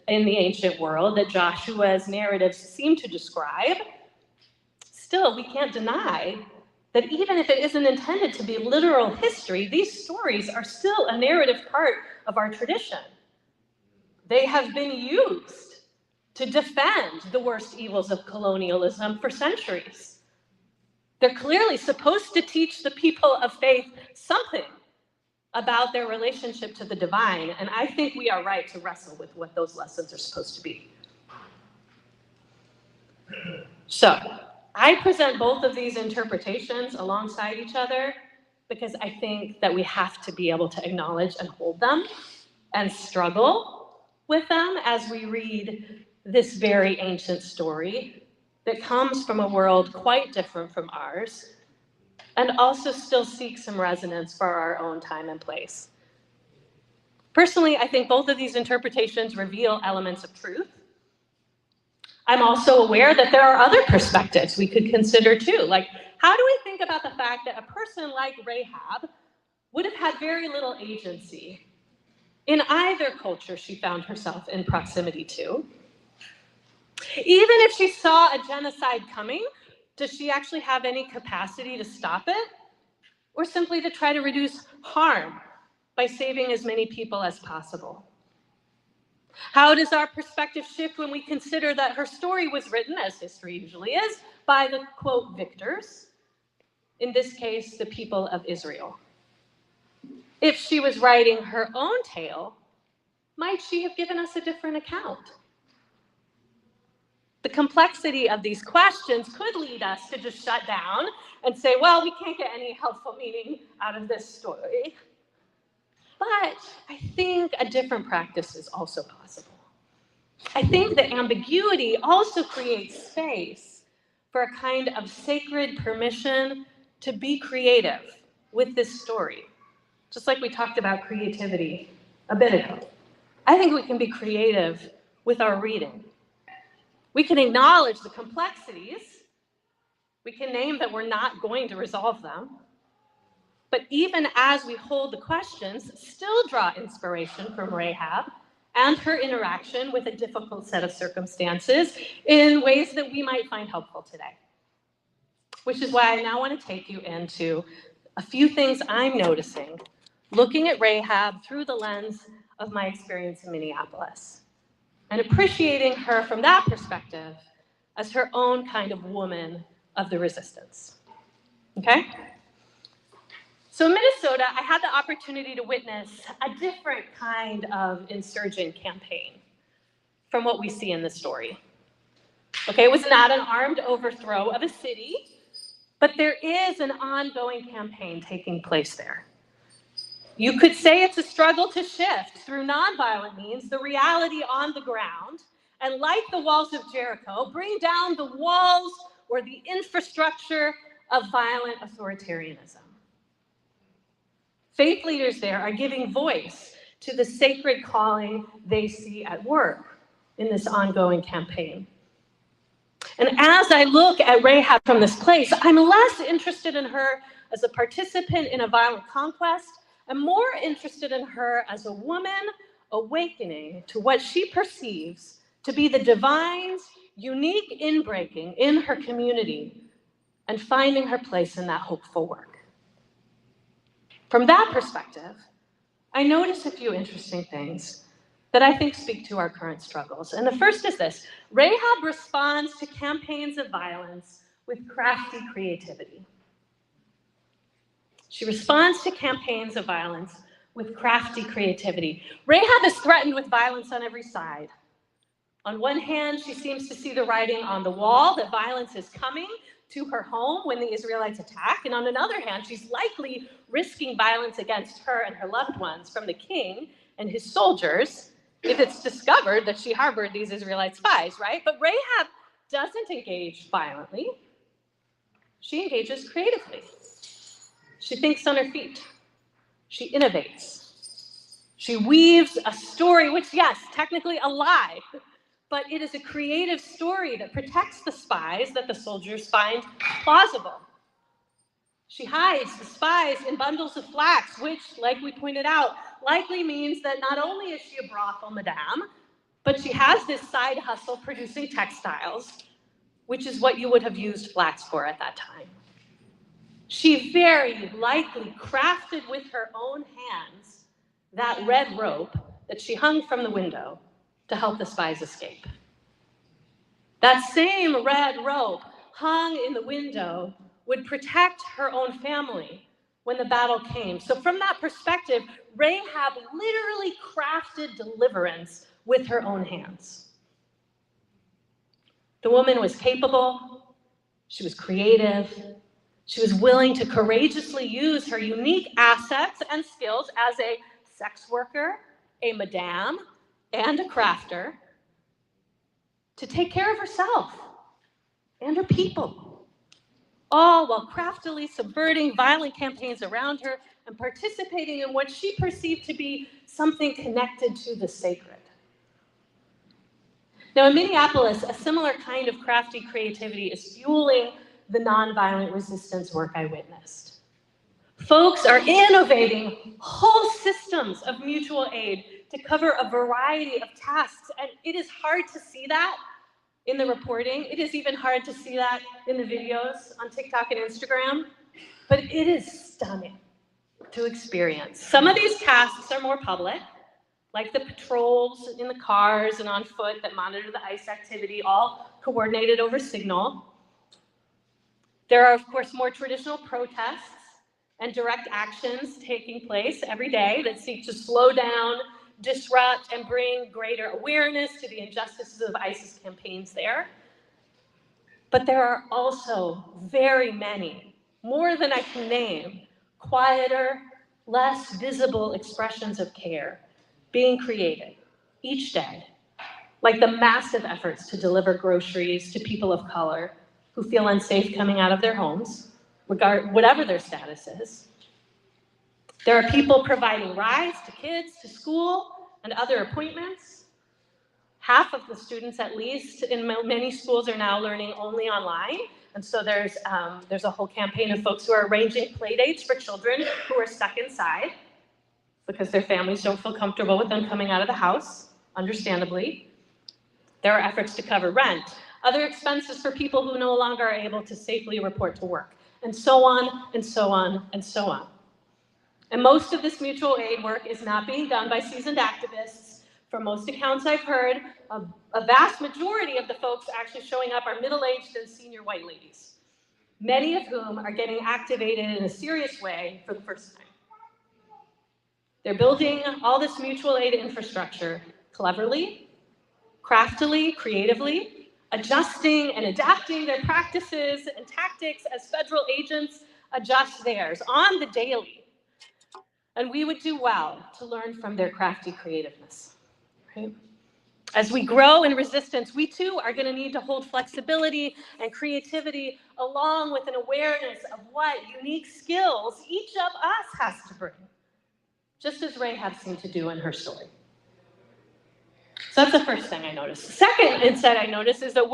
in the ancient world that Joshua's narratives seem to describe. Still, we can't deny that even if it isn't intended to be literal history, these stories are still a narrative part of our tradition. They have been used to defend the worst evils of colonialism for centuries. They're clearly supposed to teach the people of faith something about their relationship to the divine, and I think we are right to wrestle with what those lessons are supposed to be. So, I present both of these interpretations alongside each other because I think that we have to be able to acknowledge and hold them and struggle with them as we read this very ancient story that comes from a world quite different from ours and also still seeks some resonance for our own time and place. Personally, I think both of these interpretations reveal elements of truth. I'm also aware that there are other perspectives we could consider too. Like, how do we think about the fact that a person like Rahab would have had very little agency in either culture she found herself in proximity to? Even if she saw a genocide coming, does she actually have any capacity to stop it? Or simply to try to reduce harm by saving as many people as possible? How does our perspective shift when we consider that her story was written, as history usually is, by the, quote, victors, in this case, the people of Israel? If she was writing her own tale, might she have given us a different account? The complexity of these questions could lead us to just shut down and say, well, we can't get any helpful meaning out of this story. But I think a different practice is also possible. I think that ambiguity also creates space for a kind of sacred permission to be creative with this story. Just like we talked about creativity a bit ago. I think we can be creative with our reading. We can acknowledge the complexities. We can name that we're not going to resolve them. But even as we hold the questions, still draw inspiration from Rahab and her interaction with a difficult set of circumstances in ways that we might find helpful today. Which is why I now want to take you into a few things I'm noticing, looking at Rahab through the lens of my experience in Minneapolis, and appreciating her from that perspective as her own kind of woman of the resistance. Okay? So in Minnesota, I had the opportunity to witness a different kind of insurgent campaign from what we see in the story. Okay, it was not an armed overthrow of a city, but there is an ongoing campaign taking place there. You could say it's a struggle to shift through nonviolent means the reality on the ground, and like the walls of Jericho, bring down the walls or the infrastructure of violent authoritarianism. Faith leaders there are giving voice to the sacred calling they see at work in this ongoing campaign. And as I look at Rahab from this place, I'm less interested in her as a participant in a violent conquest and more interested in her as a woman awakening to what she perceives to be the divine's unique inbreaking in her community and finding her place in that hopeful work. From that perspective, I notice a few interesting things that I think speak to our current struggles. And the first is this: Rahab responds to campaigns of violence with crafty creativity. She responds to campaigns of violence with crafty creativity. Rahab is threatened with violence on every side. On one hand, she seems to see the writing on the wall that violence is coming to her home when the Israelites attack. And on another hand, she's likely risking violence against her and her loved ones from the king and his soldiers if it's discovered that she harbored these Israelite spies, right? But Rahab doesn't engage violently. She engages creatively. She thinks on her feet. She innovates. She weaves a story, which, yes, technically a lie, but it is a creative story that protects the spies that the soldiers find plausible. She hides the spies in bundles of flax, which, like we pointed out, likely means that not only is she a brothel madame, but she has this side hustle producing textiles, which is what you would have used flax for at that time. She very likely crafted with her own hands that red rope that she hung from the window to help the spies escape. That same red rope hung in the window would protect her own family when the battle came. So from that perspective, Rahab literally crafted deliverance with her own hands. The woman was capable, she was creative, she was willing to courageously use her unique assets and skills as a sex worker, a madame, and a crafter to take care of herself and her people, all while craftily subverting violent campaigns around her and participating in what she perceived to be something connected to the sacred. Now, in Minneapolis, a similar kind of crafty creativity is fueling the nonviolent resistance work I witnessed. Folks are innovating whole systems of mutual aid to cover a variety of tasks, and it is hard to see that in the reporting. It is even hard to see that in the videos on TikTok and Instagram, but it is stunning to experience. Some of these tasks are more public, like the patrols in the cars and on foot that monitor the ICE activity, all coordinated over Signal. There are, of course, more traditional protests and direct actions taking place every day that seek to slow down, disrupt, and bring greater awareness to the injustices of ISIS campaigns there. But there are also very many, more than I can name, quieter, less visible expressions of care being created each day, like the massive efforts to deliver groceries to people of color who feel unsafe coming out of their homes, whatever their status is. There are people providing rides to kids to school and other appointments. Half of the students, at least, in many schools are now learning only online. And so there's a whole campaign of folks who are arranging play dates for children who are stuck inside because their families don't feel comfortable with them coming out of the house, understandably. There are efforts to cover rent, other expenses for people who no longer are able to safely report to work, and so on, and so on, and so on. And most of this mutual aid work is not being done by seasoned activists. From most accounts I've heard, a vast majority of the folks actually showing up are middle-aged and senior white ladies, many of whom are getting activated in a serious way for the first time. They're building all this mutual aid infrastructure cleverly, craftily, creatively, adjusting and adapting their practices and tactics as federal agents adjust theirs on the daily. And we would do well to learn from their crafty creativeness. Right? As we grow in resistance, we too are going to need to hold flexibility and creativity along with an awareness of what unique skills each of us has to bring, just as Rahab seemed to do in her story. So that's the first thing I noticed. The second insight I noticed is that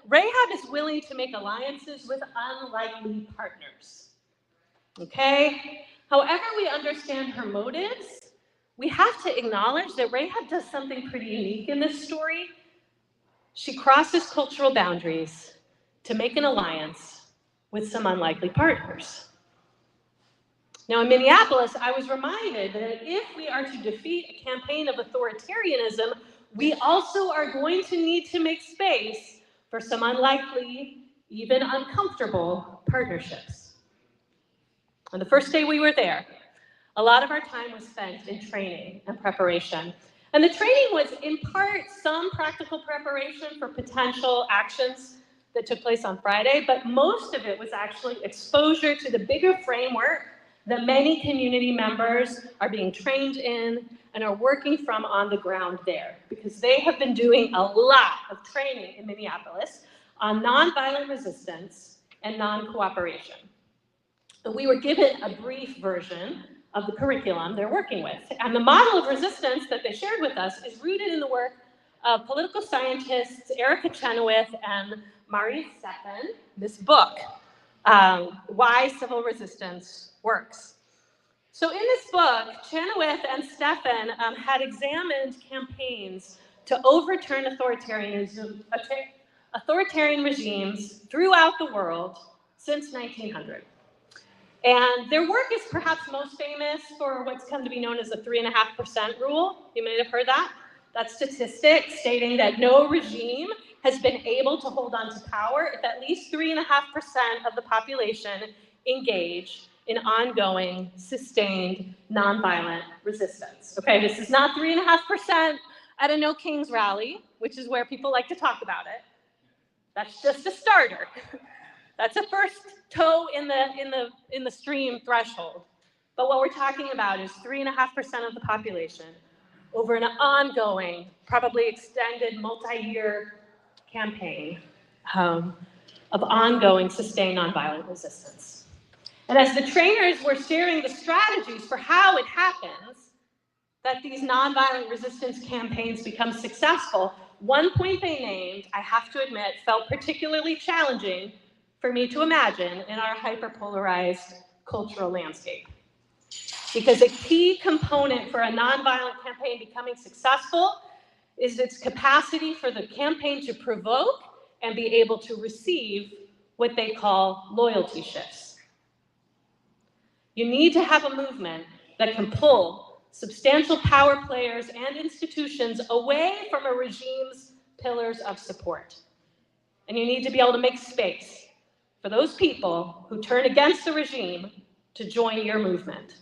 Rahab is willing to make alliances with unlikely partners. Okay? However we understand her motives, we have to acknowledge that Rahab does something pretty unique in this story. She crosses cultural boundaries to make an alliance with some unlikely partners. Now, in Minneapolis, I was reminded that if we are to defeat a campaign of authoritarianism, we also are going to need to make space for some unlikely, even uncomfortable partnerships. On the first day we were there, a lot of our time was spent in training and preparation. And the training was in part some practical preparation for potential actions that took place on Friday, but most of it was actually exposure to the bigger framework that many community members are being trained in and are working from on the ground there, because they have been doing a lot of training in Minneapolis on nonviolent resistance and non-cooperation. And we were given a brief version of the curriculum they're working with. And the model of resistance that they shared with us is rooted in the work of political scientists Erica Chenoweth and Marie Stephan, this book, Why Civil Resistance Works. So in this book, Chenoweth and Stephan had examined campaigns to overturn authoritarian regimes throughout the world since 1900. And their work is perhaps most famous for what's come to be known as the 3.5% rule. You may have heard that. That statistic stating that no regime has been able to hold on to power if at least 3.5% of the population engage in ongoing, sustained, nonviolent resistance. Okay, this is not 3.5% at a No Kings rally, which is where people like to talk about it. That's just a starter. That's a first toe in the stream threshold. But what we're talking about is 3.5% of the population over an ongoing, probably extended multi-year campaign of ongoing, sustained nonviolent resistance. And as the trainers were sharing the strategies for how it happens that these nonviolent resistance campaigns become successful, one point they named, I have to admit, felt particularly challenging for me to imagine in our hyperpolarized cultural landscape. Because a key component for a nonviolent campaign becoming successful is its capacity for the campaign to provoke and be able to receive what they call loyalty shifts. You need to have a movement that can pull substantial power players and institutions away from a regime's pillars of support. And you need to be able to make space for those people who turn against the regime to join your movement.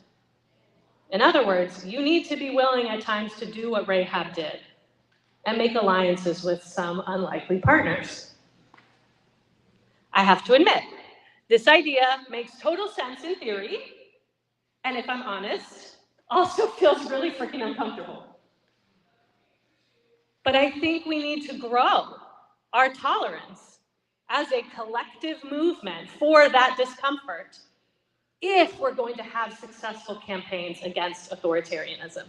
In other words, you need to be willing at times to do what Rahab did and make alliances with some unlikely partners. I have to admit, this idea makes total sense in theory, and if I'm honest, also feels really freaking uncomfortable. But I think we need to grow our tolerance as a collective movement for that discomfort if we're going to have successful campaigns against authoritarianism.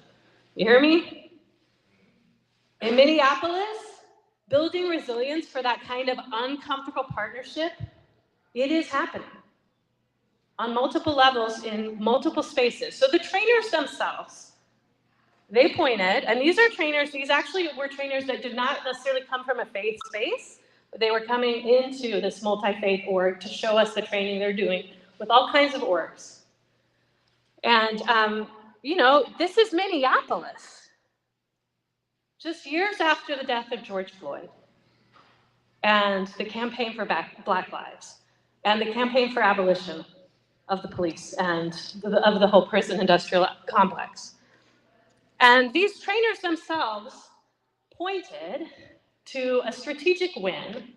You hear me? In Minneapolis, building resilience for that kind of uncomfortable partnership, it is happening on multiple levels in multiple spaces. So the trainers themselves, they pointed, and these actually were trainers that did not necessarily come from a faith space, but they were coming into this multi-faith org to show us the training they're doing with all kinds of orgs. And, this is Minneapolis, just years after the death of George Floyd and the campaign for Black Lives and the campaign for abolition of the police and of the whole prison industrial complex. And these trainers themselves pointed to a strategic win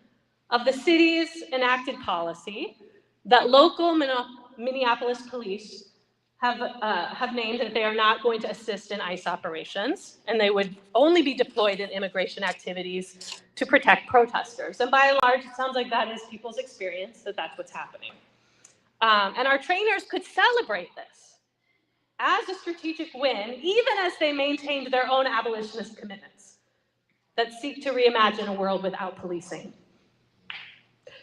of the city's enacted policy that local Minneapolis police have named that they are not going to assist in ICE operations, and they would only be deployed in immigration activities to protect protesters. And by and large, it sounds like that is people's experience, that that's what's happening. And our trainers could celebrate this as a strategic win, even as they maintained their own abolitionist commitments that seek to reimagine a world without policing.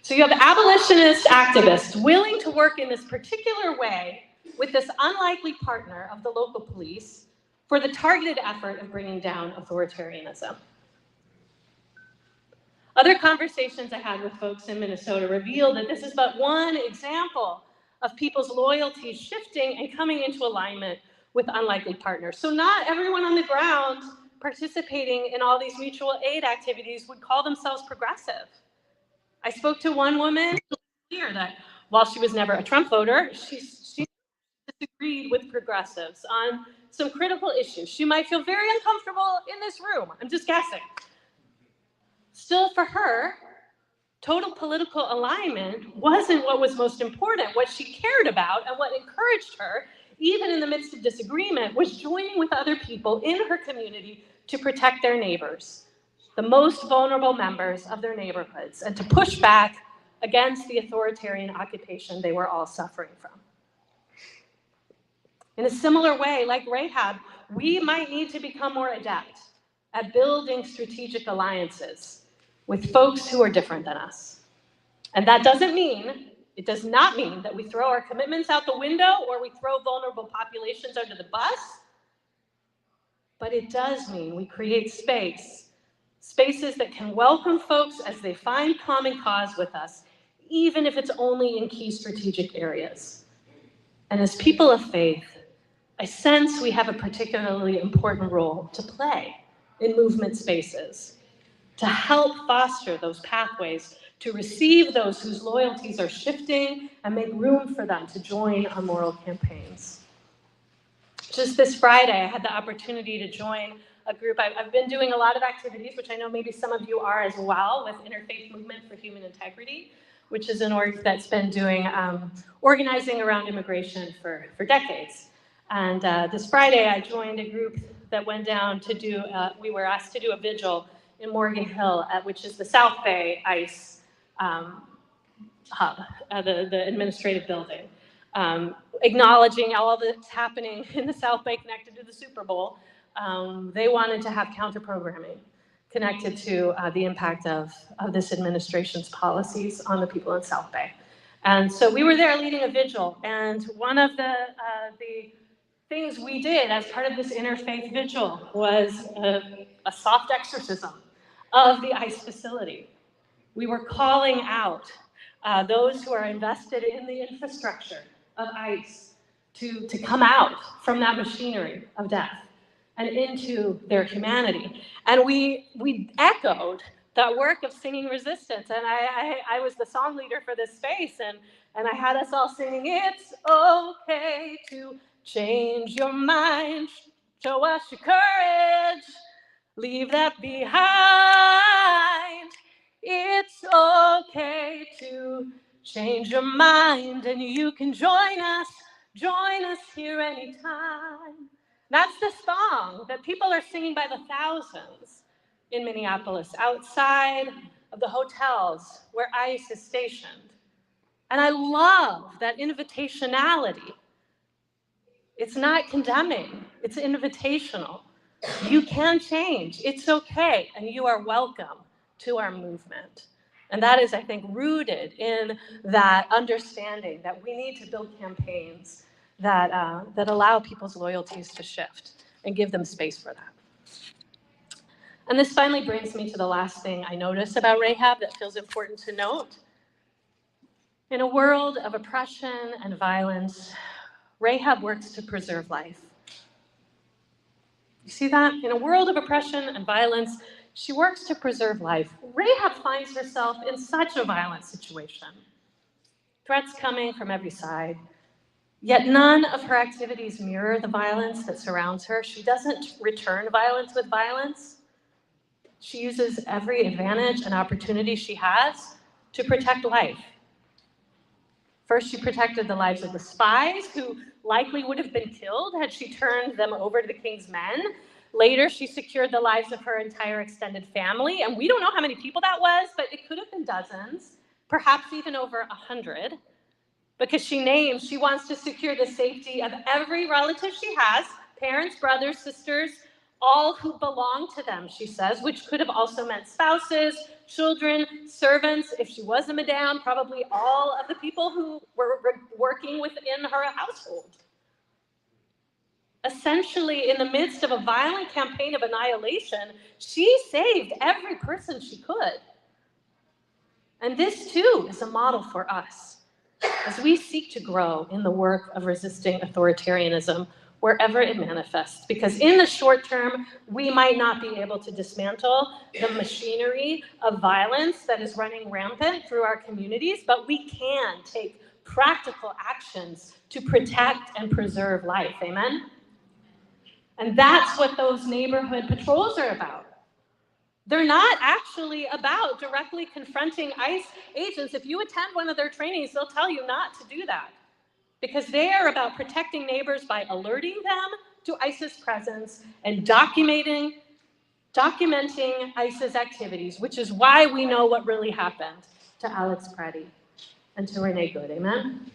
So you have abolitionist activists willing to work in this particular way with this unlikely partner of the local police for the targeted effort of bringing down authoritarianism. Other conversations I had with folks in Minnesota revealed that this is but one example of people's loyalties shifting and coming into alignment with unlikely partners. So not everyone on the ground participating in all these mutual aid activities would call themselves progressive. I spoke to one woman who was clear that while she was never a Trump voter, she disagreed with progressives on some critical issues. She might feel very uncomfortable in this room. I'm just guessing. Still, for her, Total political alignment wasn't what was most important. What she cared about and what encouraged her, even in the midst of disagreement, was joining with other people in her community to protect their neighbors, the most vulnerable members of their neighborhoods, and to push back against the authoritarian occupation they were all suffering from. In a similar way, like Rahab, we might need to become more adept at building strategic alliances with folks who are different than us. And that it does not mean that we throw our commitments out the window or we throw vulnerable populations under the bus, but it does mean we create spaces that can welcome folks as they find common cause with us, even if it's only in key strategic areas. And as people of faith, I sense we have a particularly important role to play in movement spaces, to help foster those pathways to receive those whose loyalties are shifting and make room for them to join our moral campaigns. Just this Friday, I had the opportunity to join a group. I've been doing a lot of activities, which I know maybe some of you are as well, with Interfaith Movement for Human Integrity, which is an org that's been doing organizing around immigration for decades. And this Friday, I joined a group that went down to do, we were asked to do a vigil in Morgan Hill, which is the South Bay ICE hub, the administrative building, acknowledging all that's happening in the South Bay connected to the Super Bowl. They wanted to have counter-programming connected to the impact of this administration's policies on the people in South Bay. And so we were there leading a vigil, and one of the things we did as part of this interfaith vigil was a soft exorcism of the ICE facility. We were calling out those who are invested in the infrastructure of ICE to come out from that machinery of death and into their humanity. And we echoed that work of singing resistance. And I was the song leader for this space, and I had us all singing, "It's okay to change your mind, show us your courage, leave that behind. It's okay to change your mind, and you can join us here anytime." That's the song that people are singing by the thousands in Minneapolis, outside of the hotels where ICE is stationed. And I love that invitationality. It's not condemning, it's invitational. You can change, it's okay, and you are welcome to our movement. And that is, I think, rooted in that understanding that we need to build campaigns that allow people's loyalties to shift and give them space for that. And this finally brings me to the last thing I notice about Rahab that feels important to note. In a world of oppression and violence, Rahab works to preserve life. You see that? In a world of oppression and violence, she works to preserve life. Rahab finds herself in such a violent situation. Threats coming from every side. Yet none of her activities mirror the violence that surrounds her. She doesn't return violence with violence. She uses every advantage and opportunity she has to protect life. First, she protected the lives of the spies, who likely would have been killed had she turned them over to the king's men. Later, she secured the lives of her entire extended family, and we don't know how many people that was, but it could have been dozens, perhaps even over 100, because she wants to secure the safety of every relative she has, parents, brothers, sisters, all who belong to them, she says, which could have also meant spouses, children, servants. If she was a madame, probably all of the people who were working within her household. Essentially, in the midst of a violent campaign of annihilation, she saved every person she could. And this, too, is a model for us as we seek to grow in the work of resisting authoritarianism wherever it manifests. Because in the short term, we might not be able to dismantle the machinery of violence that is running rampant through our communities, but we can take practical actions to protect and preserve life. Amen? And that's what those neighborhood patrols are about. They're not actually about directly confronting ICE agents. If you attend one of their trainings, they'll tell you not to do that, because they are about protecting neighbors by alerting them to ICE's presence and documenting ICE's activities, which is why we know what really happened to Alex Preddy and to Renee Good. Amen?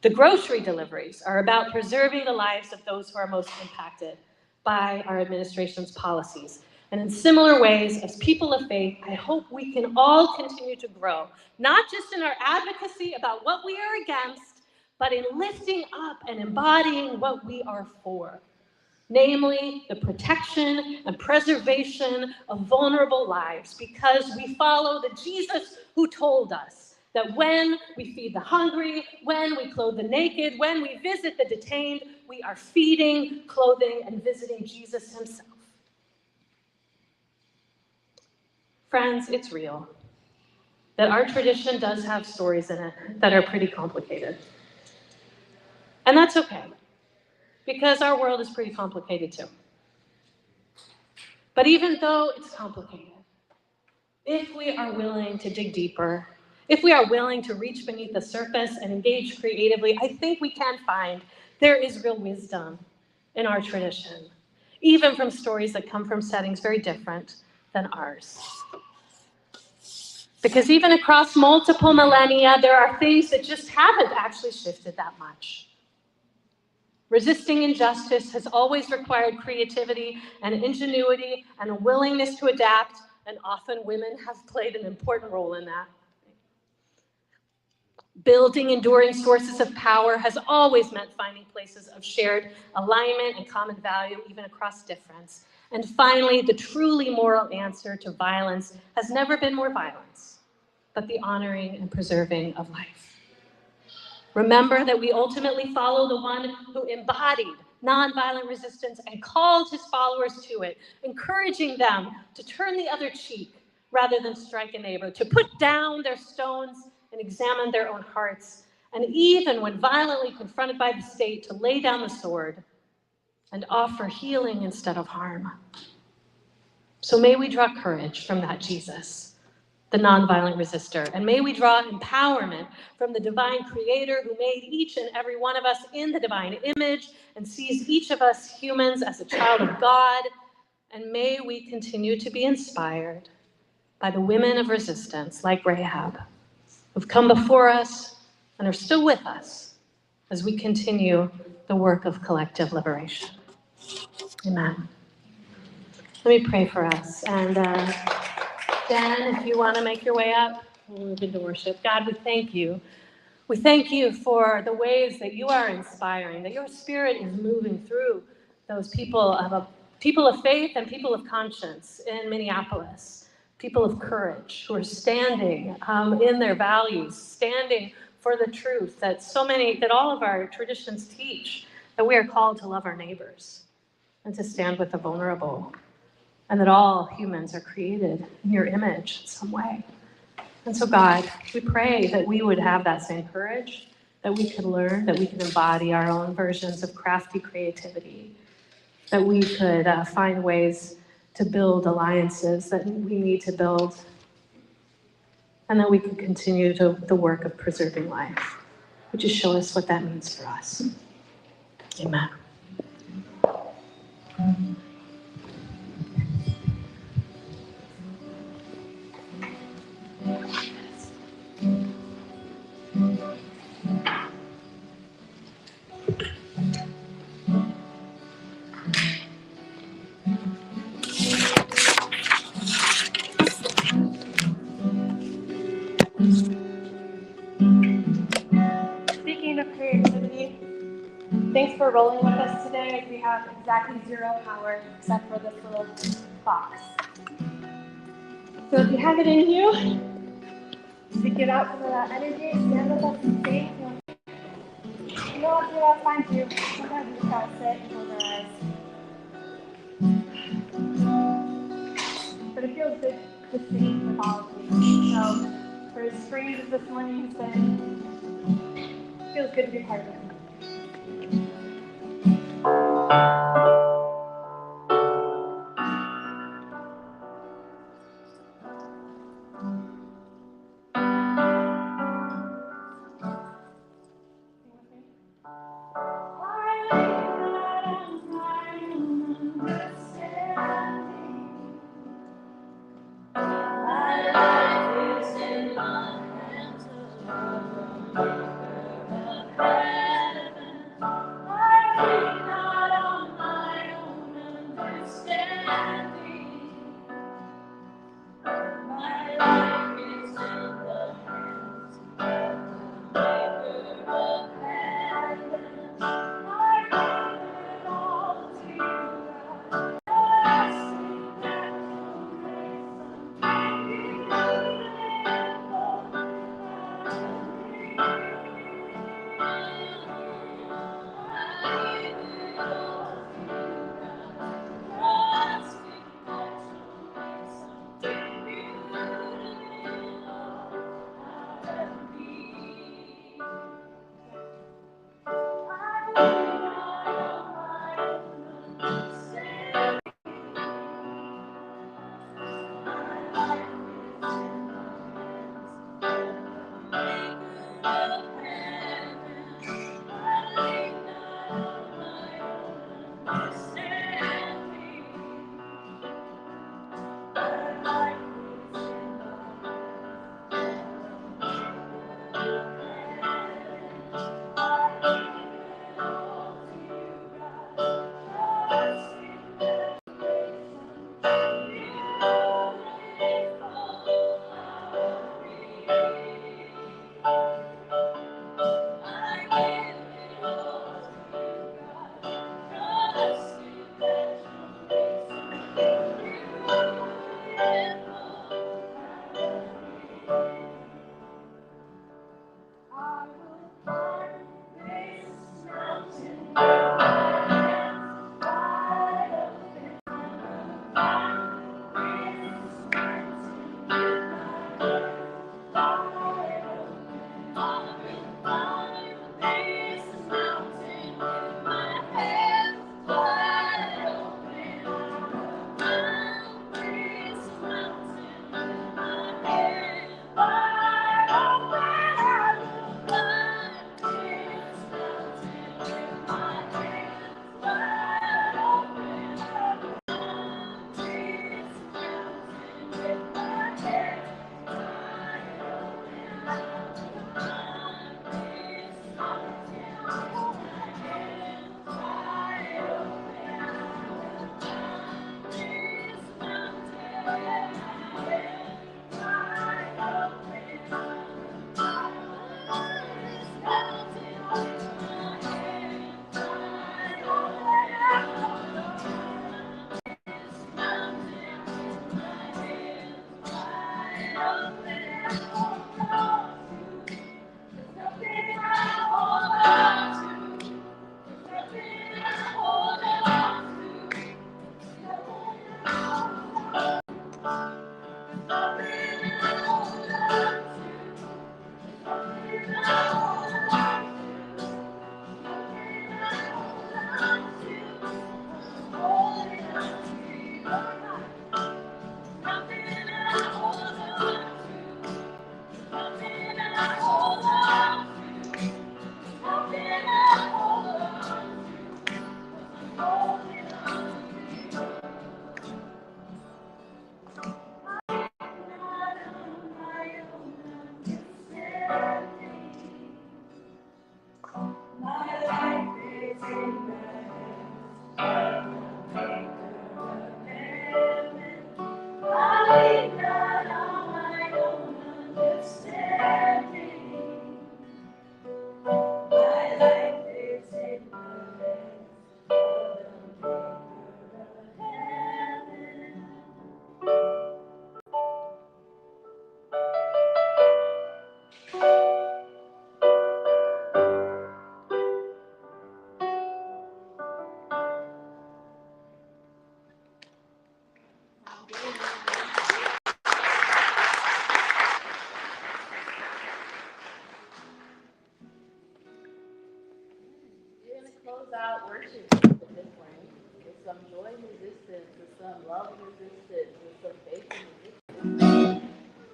The grocery deliveries are about preserving the lives of those who are most impacted by our administration's policies. And in similar ways, as people of faith, I hope we can all continue to grow, not just in our advocacy about what we are against, but in lifting up and embodying what we are for. Namely, the protection and preservation of vulnerable lives, because we follow the Jesus who told us that when we feed the hungry, when we clothe the naked, when we visit the detained, we are feeding, clothing, and visiting Jesus himself. Friends, it's real that our tradition does have stories in it that are pretty complicated. And that's okay, because our world is pretty complicated too. But even though it's complicated, if we are willing to dig deeper, if we are willing to reach beneath the surface and engage creatively, I think we can find there is real wisdom in our tradition, even from stories that come from settings very different than ours. Because even across multiple millennia, there are things that just haven't actually shifted that much. Resisting injustice has always required creativity and ingenuity and a willingness to adapt, and often women have played an important role in that. Building enduring sources of power has always meant finding places of shared alignment and common value, even across difference. And finally, the truly moral answer to violence has never been more violence, but the honoring and preserving of life. Remember that we ultimately follow the one who embodied nonviolent resistance and called his followers to it, encouraging them to turn the other cheek rather than strike a neighbor, to put down their stones and examine their own hearts, and even when violently confronted by the state, to lay down the sword and offer healing instead of harm. So may we draw courage from that Jesus, the nonviolent resistor, and may we draw empowerment from the divine creator who made each and every one of us in the divine image and sees each of us humans as a child of God, and may we continue to be inspired by the women of resistance like Rahab, who've come before us and are still with us as we continue the work of collective liberation. Amen. Let me pray for us. And Dan, if you want to make your way up, we'll move into worship. God, we thank you. We thank you for the ways that you are inspiring, that your spirit is moving through those people of faith and people of conscience in Minneapolis. People of courage who are standing in their values, standing for the truth that all of our traditions teach, that we are called to love our neighbors and to stand with the vulnerable, and that all humans are created in your image in some way. And so God, we pray that we would have that same courage, that we could learn, that we could embody our own versions of crafty creativity, that we could find ways to build alliances that we need to build, and that we can continue the work of preserving life. Would you show us what that means for us? Amen.
Speaking of creativity, thanks for rolling with us today. We have exactly zero power except for this little box. So if you have it in you, to get out some of that energy, stand with us and sing. You know what, that's fine too. Sometimes we just gotta sit and close our eyes. But it feels good to sing with all of you. So for as strange as this morning has been, it feels good to be part of it.
We're going to close out worship with this one. With some joy resistance, with some love resistance, with some faith resistance.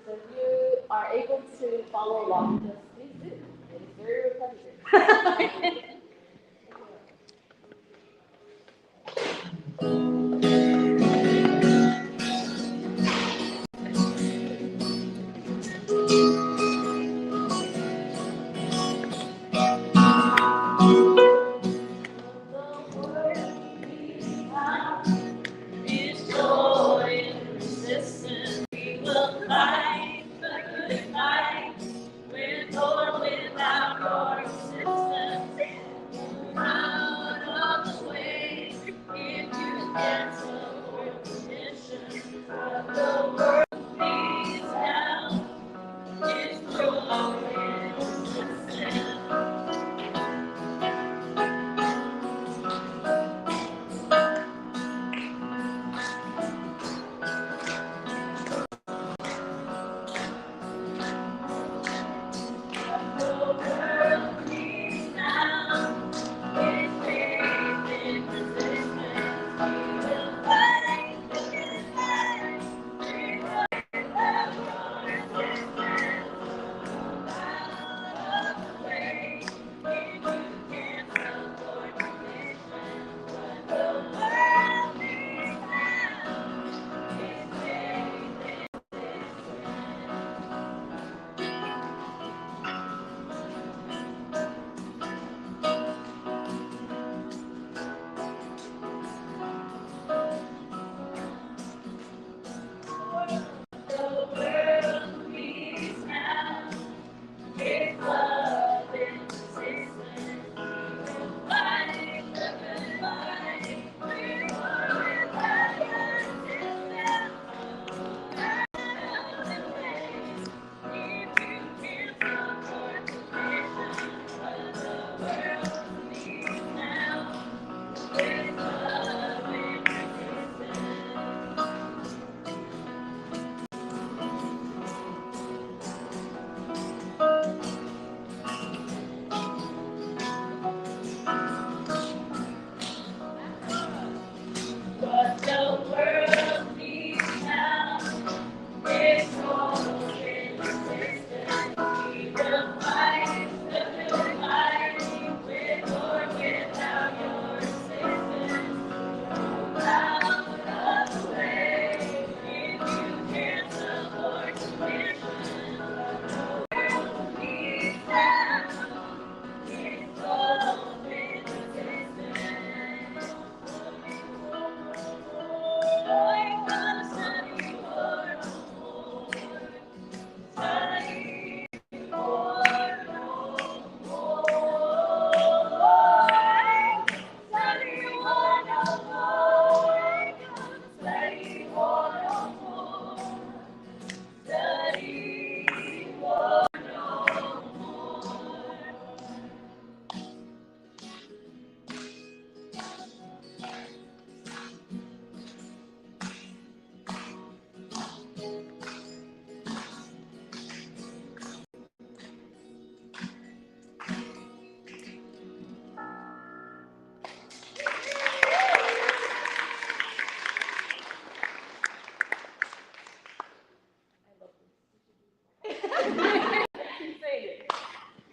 So if you are able to follow along with us, please do. It is very repetitive.
Out of the way, if you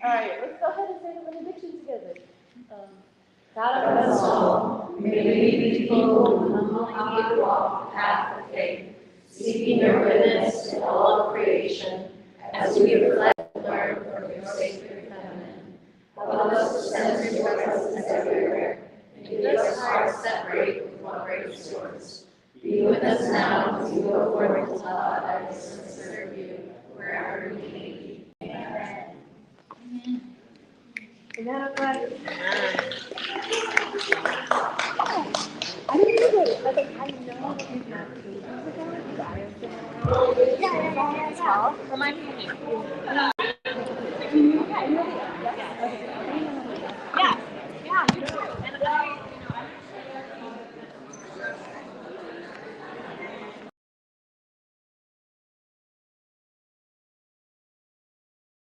All right, let's go ahead and say the benediction together. God of us all, may we be people who humbly walk the path of faith, seeking your witness in all of creation, as we reflect and learn from your sacred feminine. Help us to sense your presence everywhere, and give us hearts that break with one great source. Be with us now as we go forward to tell others and serve you wherever we may be. Amen. Amen. Everybody. I didn't know that. I know that you have ages ago, but I have been around. Yeah. Remind me. Yeah,